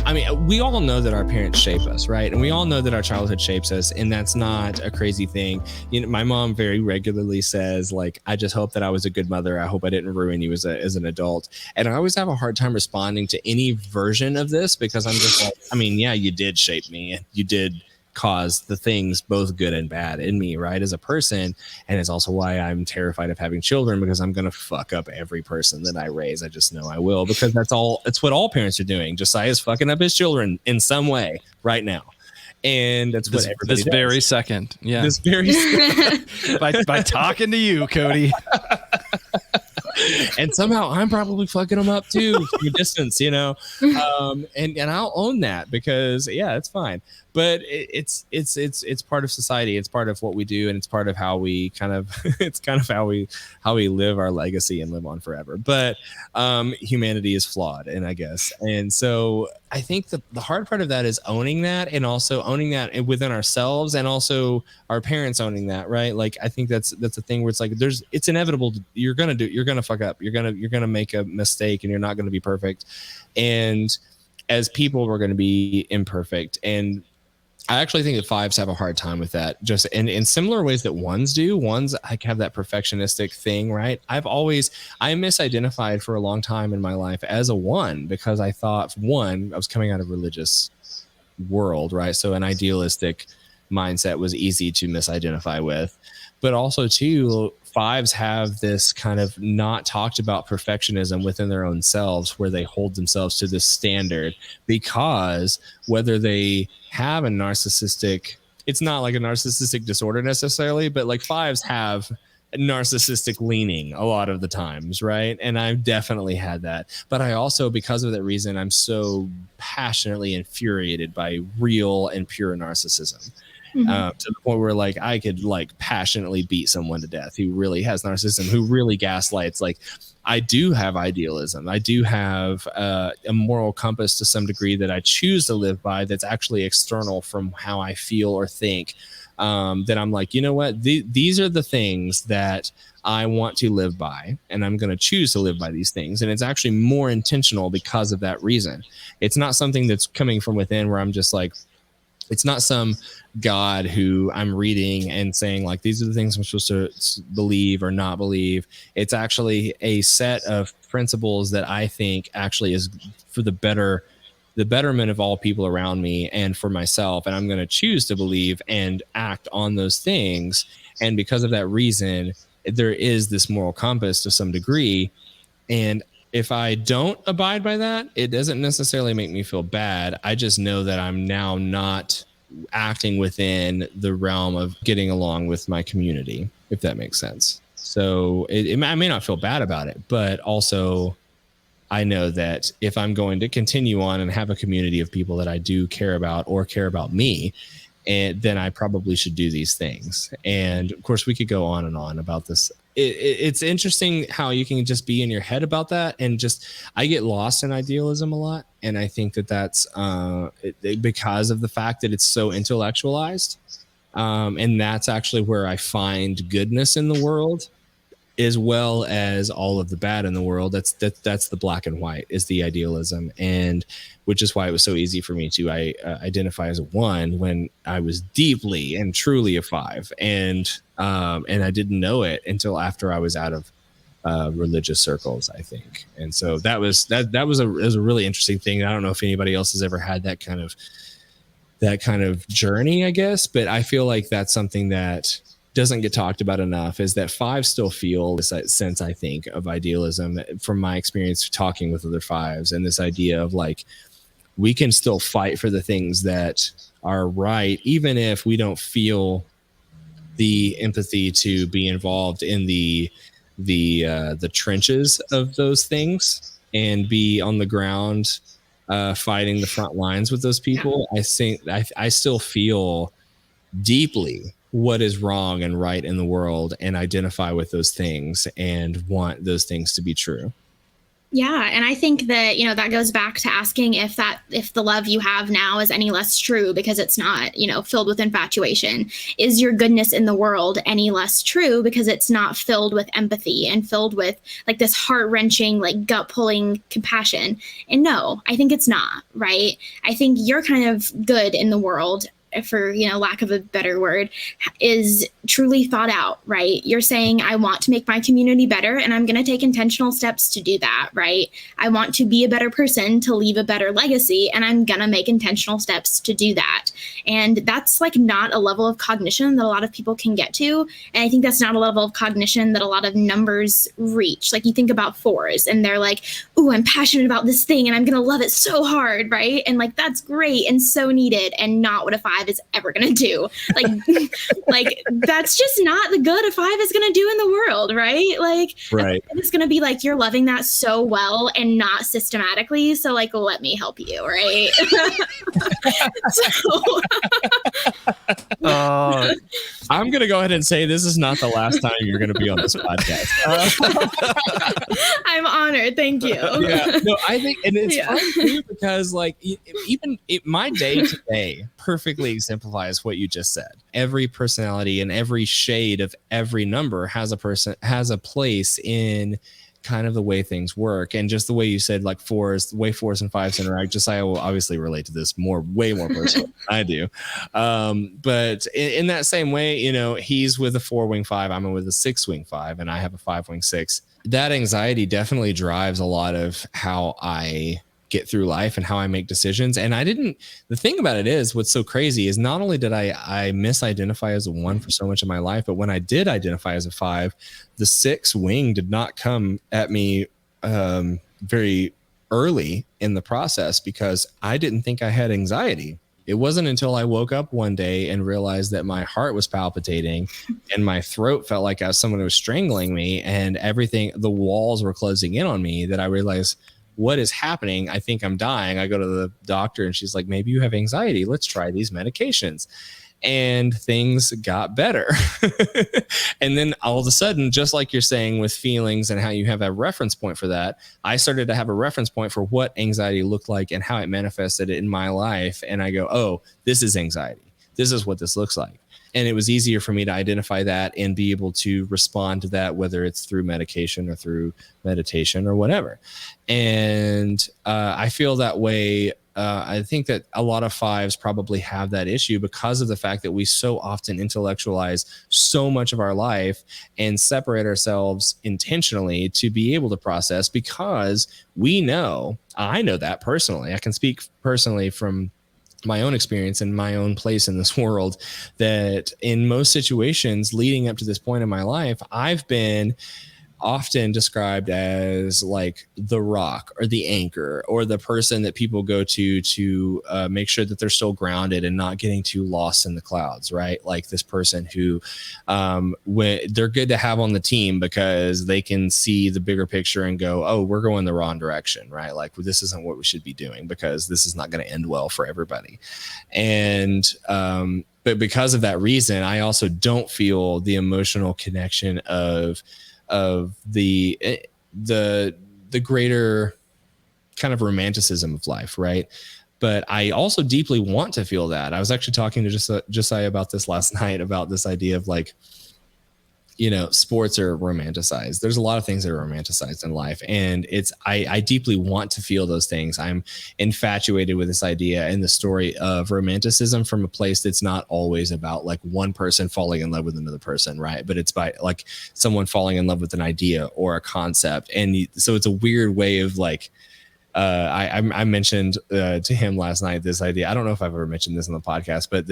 I mean, we all know that our parents shape us, right? And we all know that our childhood shapes us, and that's not a crazy thing. My mom very regularly says, like, I just hope that I was a good mother. I hope I didn't ruin you as an adult. And I always have a hard time responding to any version of this, because I'm just like, I mean, yeah, you did shape me. You did cause the things both good and bad in me, right, as a person. And it's also why I'm terrified of having children, because I'm going to fuck up every person that I raise. I just know I will, because it's what all parents are doing. Josiah's fucking up his children in some way right now. And that's what everybody this does. Very second. Yeah. This very second. by talking to you, Cody. And somehow I'm probably fucking them up too from a distance, and I'll own that, because it's fine. But it's part of society. It's part of what we do, and it's part of how we how we live our legacy and live on forever. But humanity is flawed, and so I think the hard part of that is owning that, and also owning that within ourselves, and also our parents owning that, right? Like, I think that's a thing where it's like it's inevitable. You're gonna fuck up. You're gonna make a mistake, and you're not gonna be perfect. And as people, we're gonna be imperfect. And I actually think that fives have a hard time with that, just in similar ways that ones do. Ones like have that perfectionistic thing, right? I misidentified for a long time in my life as a one, because I thought, one, I was coming out of a religious world, right? So an idealistic mindset was easy to misidentify with. But also, two, fives have this kind of not talked about perfectionism within their own selves, where they hold themselves to this standard, because whether they have a narcissistic, it's not like a narcissistic disorder necessarily, but like fives have a narcissistic leaning a lot of the times, right? And I've definitely had that. But I also, because of that reason, I'm so passionately infuriated by real and pure narcissism. To the point where like I could like passionately beat someone to death who really has narcissism, who really gaslights. Like, I do have idealism. I do have a moral compass to some degree that I choose to live by, that's actually external from how I feel or think. That I'm like, you know what? These are the things that I want to live by, and I'm going to choose to live by these things. And it's actually more intentional because of that reason. It's not something that's coming from within, where I'm just like, it's not some God who I'm reading and saying like, these are the things I'm supposed to believe or not believe. It's actually a set of principles that I think actually is for the betterment of all people around me and for myself. And I'm going to choose to believe and act on those things. And because of that reason, there is this moral compass to some degree. And if I don't abide by that, it doesn't necessarily make me feel bad. I just know that I'm now not acting within the realm of getting along with my community, if that makes sense. So I may not feel bad about it, but also I know that if I'm going to continue on and have a community of people that I do care about or care about me, and then I probably should do these things. And of course, we could go on and on about this. It's interesting how you can just be in your head about that. And just, I get lost in idealism a lot. And I think that that's because of the fact that it's so intellectualized. And that's actually where I find goodness in the world, as well as all of the bad in the world. That's the black and white, is the idealism. And which is why it was so easy for me to identify as a one when I was deeply and truly a five. And I didn't know it until after I was out of religious circles, I think. And so that was a really interesting thing. I don't know if anybody else has ever had that kind of journey, I guess, but I feel like that's something that doesn't get talked about enough is that fives still feel this sense, I think, of idealism from my experience talking with other fives, and this idea of like, we can still fight for the things that are right, even if we don't feel the empathy to be involved in the trenches of those things and be on the ground fighting the front lines with those people. I think I still feel deeply what is wrong and right in the world and identify with those things and want those things to be true. Yeah. And I think that, that goes back to asking if the love you have now is any less true because it's not, filled with infatuation. Is your goodness in the world any less true because it's not filled with empathy and filled with like this heart-wrenching, like gut-pulling compassion? And no, I think it's not, right? I think you're kind of good in the world, for lack of a better word, is truly thought out, right? You're saying, I want to make my community better, and I'm going to take intentional steps to do that, right? I want to be a better person to leave a better legacy, and I'm going to make intentional steps to do that. And that's like not a level of cognition that a lot of people can get to. And I think that's not a level of cognition that a lot of numbers reach. Like you think about fours and they're like, ooh, I'm passionate about this thing and I'm going to love it so hard, right? And like, that's great and so needed, and not what a five is ever going to do. Like, like that's just not the good a five is going to do in the world, right? Like, right. It's going to be like, you're loving that so well and not systematically. So like, let me help you, right? I'm going to go ahead and say this is not the last time you're going to be on this podcast. I'm honored. Thank you. Yeah, no, I think, and it's fun too, because like my day today perfectly exemplifies what you just said. Every personality and every shade of every number has a place in kind of the way things work. And just the way you said, like the way fours and fives interact, Josiah will obviously relate to this way more personally than I do. But in that same way, he's with a 4-wing 5, I'm with a 6-wing 5, and I have a 5-wing 6. That anxiety definitely drives a lot of how I get through life and how I make decisions. And the thing about it is, what's so crazy is not only did I misidentify as a 1 for so much of my life, but when I did identify as a 5, the 6 wing did not come at me very early in the process because I didn't think I had anxiety. It wasn't until I woke up one day and realized that my heart was palpitating and my throat felt like someone was strangling me and the walls were closing in on me, that I realized, what is happening? I think I'm dying. I go to the doctor and she's like, maybe you have anxiety. Let's try these medications. And things got better. And then all of a sudden, just like you're saying with feelings and how you have a reference point for that, I started to have a reference point for what anxiety looked like and how it manifested in my life. And I go, oh, this is anxiety. This is what this looks like. And it was easier for me to identify that and be able to respond to that, whether it's through medication or through meditation or whatever. And I feel that way. I think that a lot of fives probably have that issue because of the fact that we so often intellectualize so much of our life and separate ourselves intentionally to be able to process, because I know that personally. I can speak personally from my own experience and my own place in this world, that in most situations leading up to this point in my life, I've been often described as like the rock or the anchor or the person that people go to make sure that they're still grounded and not getting too lost in the clouds, right? Like this person who when they're good to have on the team because they can see the bigger picture and go, oh, we're going the wrong direction, right? Like, well, this isn't what we should be doing because this is not going to end well for everybody. And but because of that reason, I also don't feel the emotional connection of the greater kind of romanticism of life, right? But I also deeply want to feel that. I was actually talking to Josiah about this last night, about this idea of like, sports are romanticized. There's a lot of things that are romanticized in life. And I deeply want to feel those things. I'm infatuated with this idea and the story of romanticism from a place that's not always about like one person falling in love with another person, right? But it's by like someone falling in love with an idea or a concept. And so it's a weird way of like, I mentioned to him last night this idea. I don't know if I've ever mentioned this on the podcast, but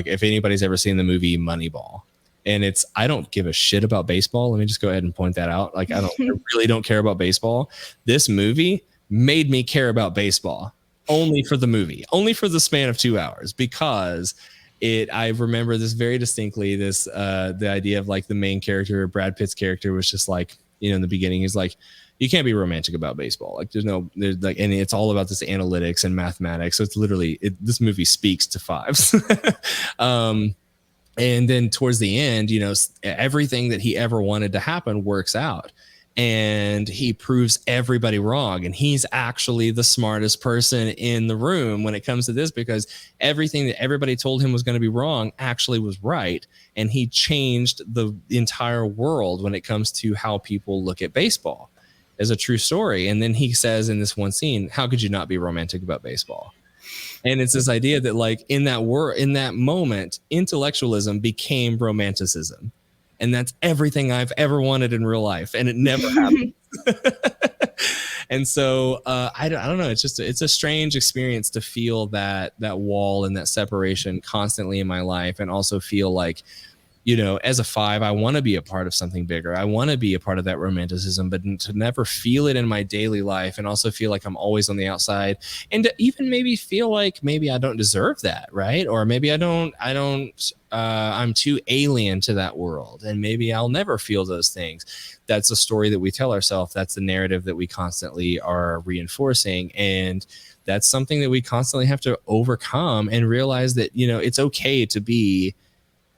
if anybody's ever seen the movie Moneyball, And I don't give a shit about baseball. Let me just go ahead and point that out. Like, I really don't care about baseball. This movie made me care about baseball only for the movie, only for the span of 2 hours, because I remember this very distinctly. The idea of like the main character, Brad Pitt's character, was just like, in the beginning, he's like, you can't be romantic about baseball. Like there's like, and it's all about this analytics and mathematics. So it's literally, this movie speaks to fives. And then towards the end, everything that he ever wanted to happen works out. And he proves everybody wrong. And he's actually the smartest person in the room when it comes to this, because everything that everybody told him was going to be wrong actually was right. And he changed the entire world when it comes to how people look at baseball. As a true story. And then he says in this one scene, how could you not be romantic about baseball? And it's this idea that like in that moment, intellectualism became romanticism. And that's everything I've ever wanted in real life. And it never happened. And so I don't know. It's a strange experience to feel that wall and that separation constantly in my life. And also feel like, as a 5, I want to be a part of something bigger. I want to be a part of that romanticism, but to never feel it in my daily life, and also feel like I'm always on the outside, and to even maybe feel like maybe I don't deserve that, right? Or maybe I'm too alien to that world, and maybe I'll never feel those things. That's a story that we tell ourselves. That's the narrative that we constantly are reinforcing. And that's something that we constantly have to overcome and realize that, it's okay to be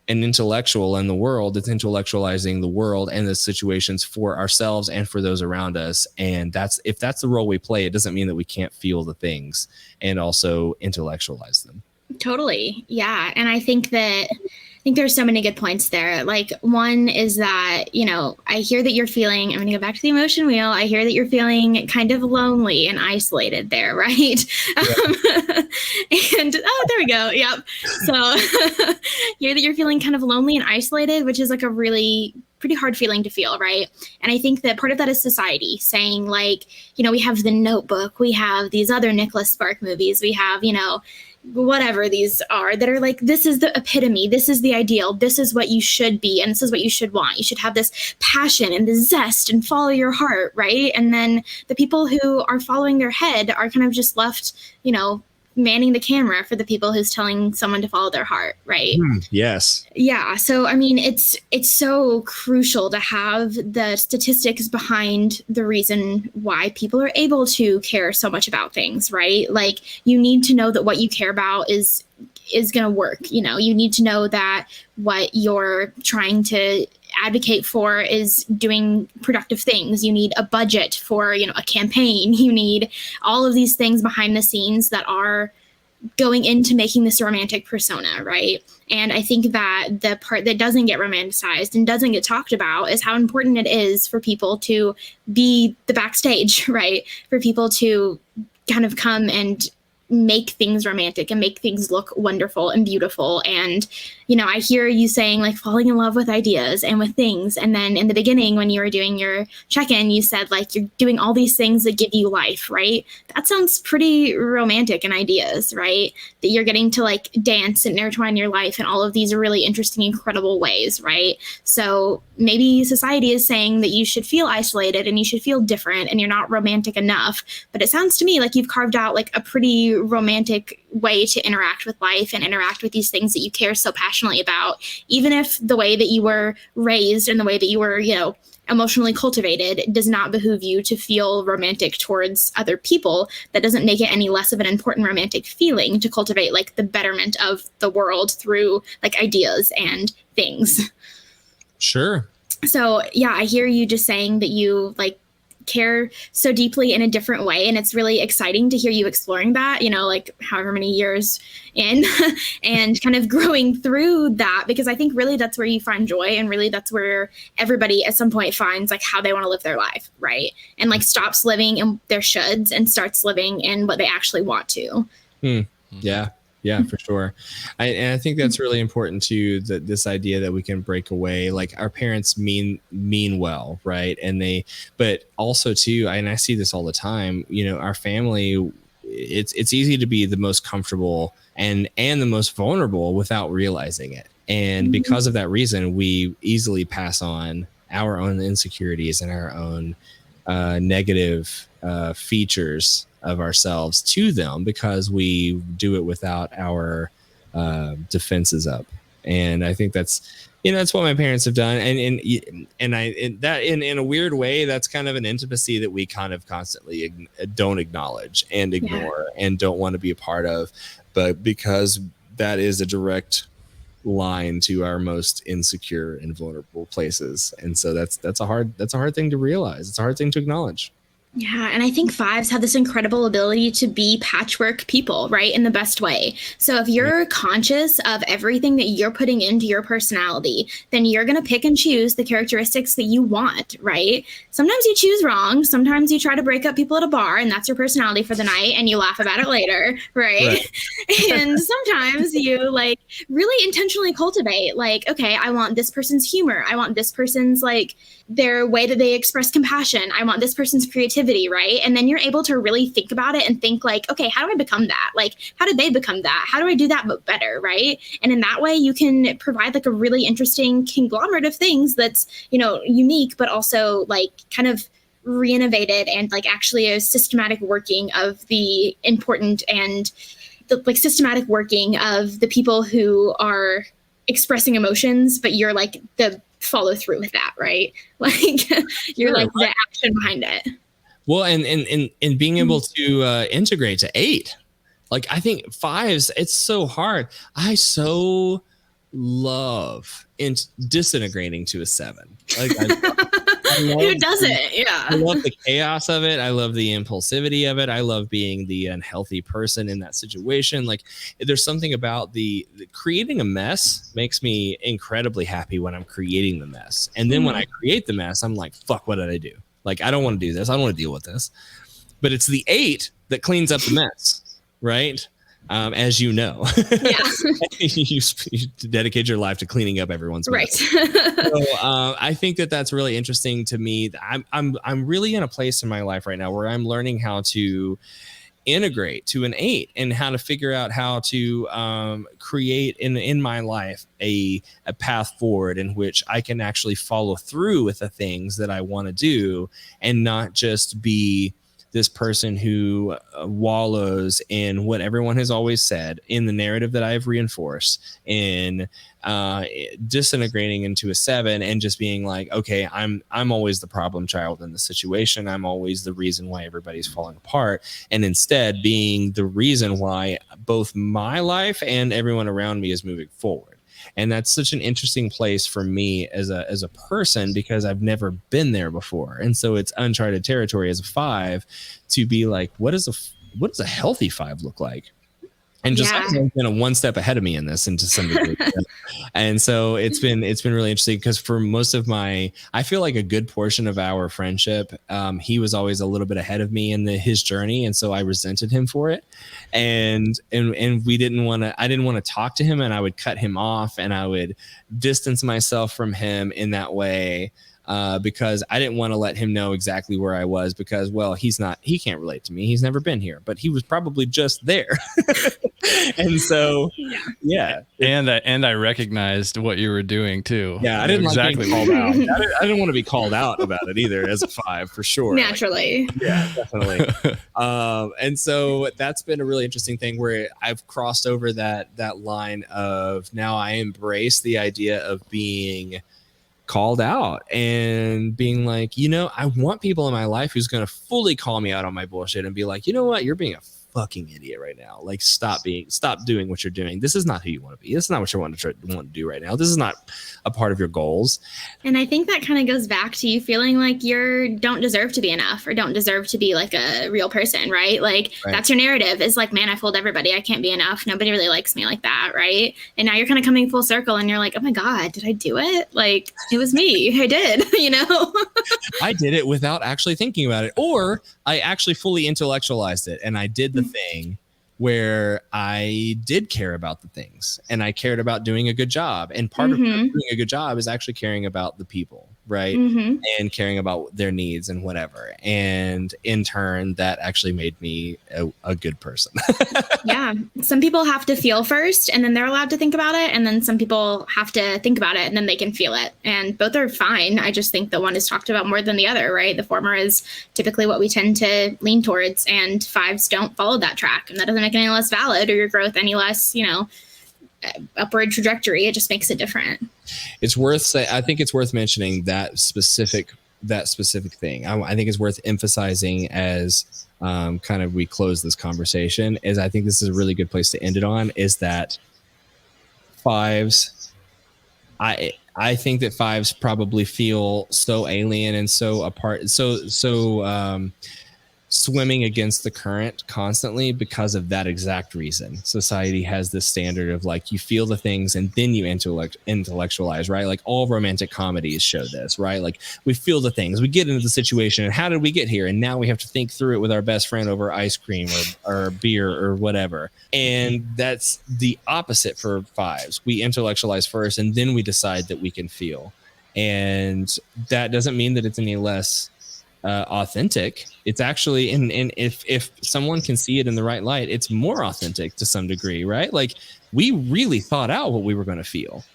an intellectual in the world. It's intellectualizing the world and the situations for ourselves and for those around us. And if that's the role we play, it doesn't mean that we can't feel the things and also intellectualize them. Totally. Yeah. And I think there's so many good points there. Like, one is that, I hear that you're feeling, I'm going to go back to the emotion wheel. I hear that you're feeling kind of lonely and isolated there, right? Yeah. And, there we go. Yep. So hear that you're feeling kind of lonely and isolated, which is like a really pretty hard feeling to feel, right? And I think that part of that is society saying like, we have The Notebook, we have these other Nicholas Spark movies, we have, whatever these are that are like, this is the epitome, this is the ideal, this is what you should be, and this is what you should want. You should have this passion and the zest and follow your heart, right? And then the people who are following their head are kind of just left, manning the camera for the people who's telling someone to follow their heart, right? Yes. Yeah. So, I mean, it's so crucial to have the statistics behind the reason why people are able to care so much about things, right? Like, you need to know that what you care about is going to work. You need to know that what you're trying to advocate for is doing productive things. You need a budget for, a campaign. You need all of these things behind the scenes that are going into making this a romantic persona, right? And I think that the part that doesn't get romanticized and doesn't get talked about is how important it is for people to be the backstage, right? For people to kind of come and make things romantic and make things look wonderful and beautiful. And, I hear you saying like falling in love with ideas and with things. And then in the beginning, when you were doing your check-in, you said like you're doing all these things that give you life, right? That sounds pretty romantic in ideas, right? That you're getting to like dance and intertwine your life in all of these really interesting, incredible ways, right? So maybe society is saying that you should feel isolated and you should feel different and you're not romantic enough. But it sounds to me like you've carved out like a pretty romantic way to interact with life and interact with these things that you care so passionately about, even if the way that you were raised and the way that you were, emotionally cultivated does not behoove you to feel romantic towards other people. That doesn't make it any less of an important romantic feeling to cultivate like the betterment of the world through like ideas and things. Sure. So yeah, I hear you just saying that you like care so deeply in a different way. And it's really exciting to hear you exploring that, like however many years in and kind of growing through that, because I think really that's where you find joy. And really that's where everybody at some point finds like how they want to live their life. Right. And like stops living in their shoulds and starts living in what they actually want to. Yeah. Yeah, for sure. And I think that's really important too, that this idea that we can break away, like our parents mean well, right? But also too, and I see this all the time, our family, it's easy to be the most comfortable and the most vulnerable without realizing it. And because of that reason, we easily pass on our own insecurities and our own negative features of ourselves to them, because we do it without our defenses up. And I think that's, that's what my parents have done. And that in a weird way, that's kind of an intimacy that we kind of constantly don't acknowledge and ignore and don't want to be a part of. But because that is a direct line to our most insecure and vulnerable places. And so that's a hard thing to realize. It's a hard thing to acknowledge. Yeah. And I think fives have this incredible ability to be patchwork people, right? In the best way. So if you're conscious of everything that you're putting into your personality, then you're going to pick and choose the characteristics that you want, right? Sometimes you choose wrong. Sometimes you try to break up people at a bar and that's your personality for the night and you laugh about it later, right? And sometimes you like really intentionally cultivate like, okay, I want this person's humor. I want this person's like their way that they express compassion. I want this person's creativity, right? And then you're able to really think about it and think like, okay, how do I become that? Like, how did they become that? How do I do that but better, right? And in that way, you can provide like a really interesting conglomerate of things that's, unique, but also like kind of re-innovated and like actually a systematic working of the important and the like systematic working of the people who are expressing emotions, but you're like the follow through with that, right? Like you're like the action behind it. Well, and being able to integrate to 8. Like I think 5s, it's so hard. I so love disintegrating to a 7. Like who doesn't? Yeah. I love the chaos of it. I love the impulsivity of it. I love being the unhealthy person in that situation. Like there's something about the creating a mess makes me incredibly happy when I'm creating the mess. And then when I create the mess, I'm like, fuck, what did I do? Like, I don't want to do this. I don't want to deal with this. But it's the 8 that cleans up the mess, right? As you know, you dedicate your life to cleaning up everyone's mess. Right. So I think that's really interesting to me. I'm really in a place in my life right now where I'm learning how to integrate to an 8 and how to figure out how to create in my life a path forward in which I can actually follow through with the things that I want to do and not just be this person who wallows in what everyone has always said, in the narrative that I've reinforced, in disintegrating into a 7 and just being like, okay, I'm always the problem child in the situation. I'm always the reason why everybody's falling apart. And instead being the reason why both my life and everyone around me is moving forward. And that's such an interesting place for me as a person, because I've never been there before. And so it's uncharted territory as a 5 to be like, what does a healthy 5 look like? And just been one step ahead of me in this, and to some degree. And so it's been really interesting, because for most of I feel like a good portion of our friendship, he was always a little bit ahead of me in his journey, and so I resented him for it. And I didn't want to talk to him, and I would cut him off, and I would distance myself from him in that way. Because I didn't want to let him know exactly where I was, because, well, he can't relate to me. He's never been here, but he was probably just there. And so, yeah. And I recognized what you were doing too. Yeah. I didn't exactly like being called out. I didn't want to be called out about it either as a 5, for sure. Naturally. Like, yeah, definitely. And so that's been a really interesting thing where I've crossed over that line of, now I embrace the idea of being called out and being like, I want people in my life who's going to fully call me out on my bullshit and be like, you know what, you're being a fucking idiot right now. Like, stop doing what you're doing. This is not who you want to be. This is not what you want to do right now. This is not a part of your goals. And I think that kind of goes back to you feeling like you don't deserve to be enough, or don't deserve to be like a real person, right? Like, that's your narrative, is like, man, I fooled everybody. I can't be enough. Nobody really likes me like that, right? And now you're kind of coming full circle, and you're like, oh my God, did I do it? Like, it was me. I did, I did it without actually thinking about it, or I actually fully intellectualized it, and I did the thing where I did care about the things, and I cared about doing a good job. And part of doing a good job is actually caring about the people, right? Mm-hmm. And caring about their needs and whatever. And in turn, that actually made me a good person. Yeah. Some people have to feel first and then they're allowed to think about it. And then some people have to think about it and then they can feel it. And both are fine. I just think that one is talked about more than the other, right? The former is typically what we tend to lean towards, and fives don't follow that track. And that doesn't make it any less valid or your growth any less, upward trajectory. It just makes it different. I think it's worth mentioning that specific thing. I think it's worth emphasizing as kind of we close this conversation, is I think this is a really good place to end it on, is that fives, I think that fives probably feel so alien and so apart, so swimming against the current constantly because of that exact reason. Society has this standard of like, you feel the things and then you intellectualize, right? Like all romantic comedies show this, right? Like we feel the things, we get into the situation, and how did we get here? And now we have to think through it with our best friend over ice cream or beer or whatever. And that's the opposite for fives. We intellectualize first and then we decide that we can feel. And that doesn't mean that it's any less authentic. It's actually, and if someone can see it in the right light, it's more authentic to some degree, right? Like we really thought out what we were going to feel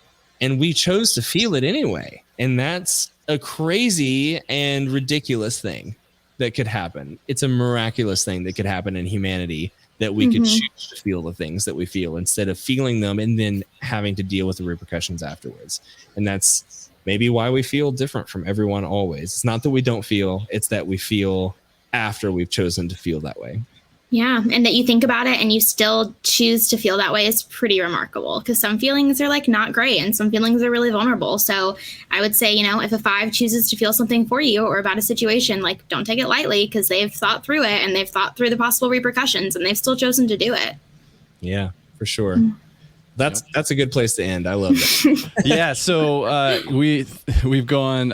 and we chose to feel it anyway. And that's a crazy and ridiculous thing that could happen. It's a miraculous thing that could happen in humanity, that we could choose to feel the things that we feel instead of feeling them and then having to deal with the repercussions afterwards. And that's maybe why we feel different from everyone always. It's not that we don't feel, it's that we feel after we've chosen to feel that way. Yeah. And that you think about it and you still choose to feel that way is pretty remarkable, because some feelings are like not great and some feelings are really vulnerable. So I would say, if a five chooses to feel something for you or about a situation, like don't take it lightly, because they've thought through it and they've thought through the possible repercussions and they've still chosen to do it. Yeah, for sure. That's a good place to end. I love that. Yeah, so we've gone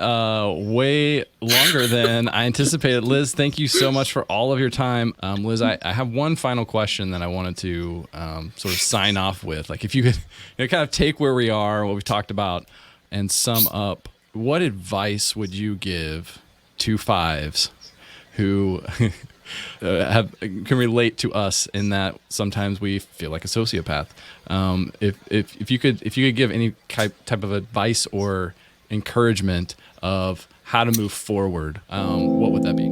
way longer than I anticipated. Liz, thank you so much for all of your time. Liz, I have one final question that I wanted to sort of sign off with. Like if you could kind of take where we are, what we've talked about, and sum up, what advice would you give to fives who can relate to us in that sometimes we feel like a sociopath? If you could give any type of advice or encouragement of how to move forward, what would that be?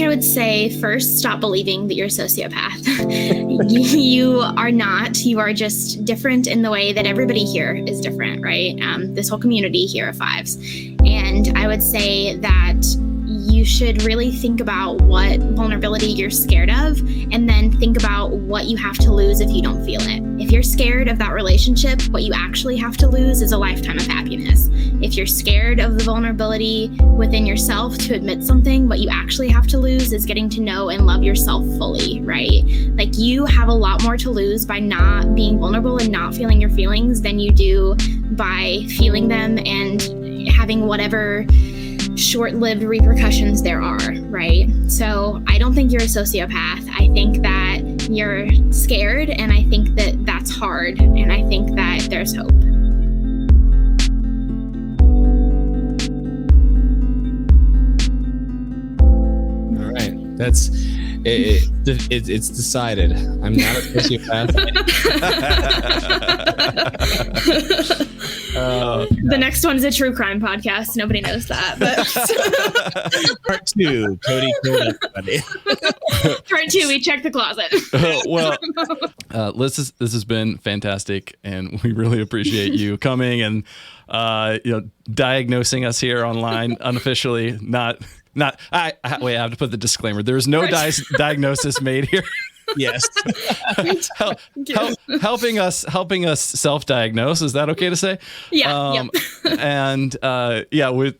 I would say first, stop believing that you're a sociopath. You are not. You are just different in the way that everybody here is different, right? This whole community here of fives. And I would say that you should really think about what vulnerability you're scared of, and then think about what you have to lose if you don't feel it. If you're scared of that relationship, what you actually have to lose is a lifetime of happiness. If you're scared of the vulnerability within yourself to admit something, what you actually have to lose is getting to know and love yourself fully, right? Like you have a lot more to lose by not being vulnerable and not feeling your feelings than you do by feeling them and having whatever short-lived repercussions there are, right? So I don't think you're a sociopath. I think that you're scared, and I think that that's hard, and I think that there's hope. All right. That's it's decided. I'm not a sociopath. The next one is a true crime podcast. Nobody knows that. But Part 2, Cody killed everybody. Part 2, we check the closet. Well, Liz, this has been fantastic, and we really appreciate you coming and diagnosing us here online unofficially. I have to put the disclaimer. There is no diagnosis made here. Yes. Helping us self-diagnose. Is that okay to say? Yeah. And with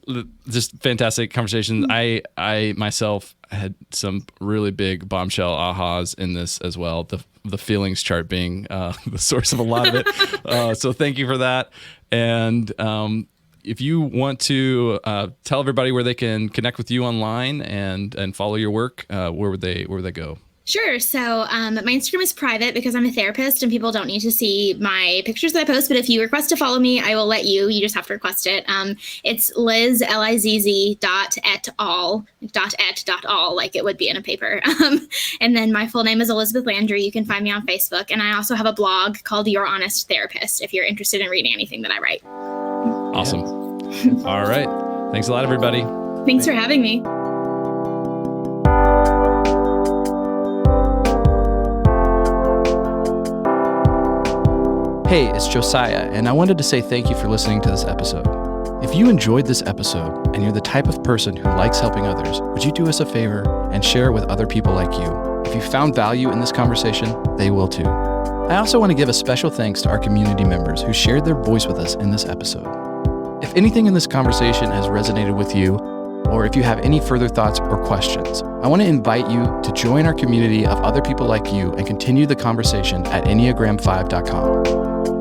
just fantastic conversation. I myself had some really big bombshell ahas in this as well. The feelings chart being the source of a lot of it. So thank you for that. And if you want to tell everybody where they can connect with you online and follow your work, where would they go? Sure. So my Instagram is private because I'm a therapist and people don't need to see my pictures that I post. But if you request to follow me, I will let you. You just have to request it. It's Liz, Lizz, .et al, like it would be in a paper. And then my full name is Elizabeth Landry. You can find me on Facebook. And I also have a blog called Your Honest Therapist if you're interested in reading anything that I write. Awesome. All right. Thanks a lot, everybody. Thanks for having me. Hey, it's Josiah, and I wanted to say thank you for listening to this episode. If you enjoyed this episode and you're the type of person who likes helping others, would you do us a favor and share it with other people like you? If you found value in this conversation, they will too. I also want to give a special thanks to our community members who shared their voice with us in this episode. If anything in this conversation has resonated with you, or if you have any further thoughts or questions, I want to invite you to join our community of other people like you and continue the conversation at Enneagram5.com.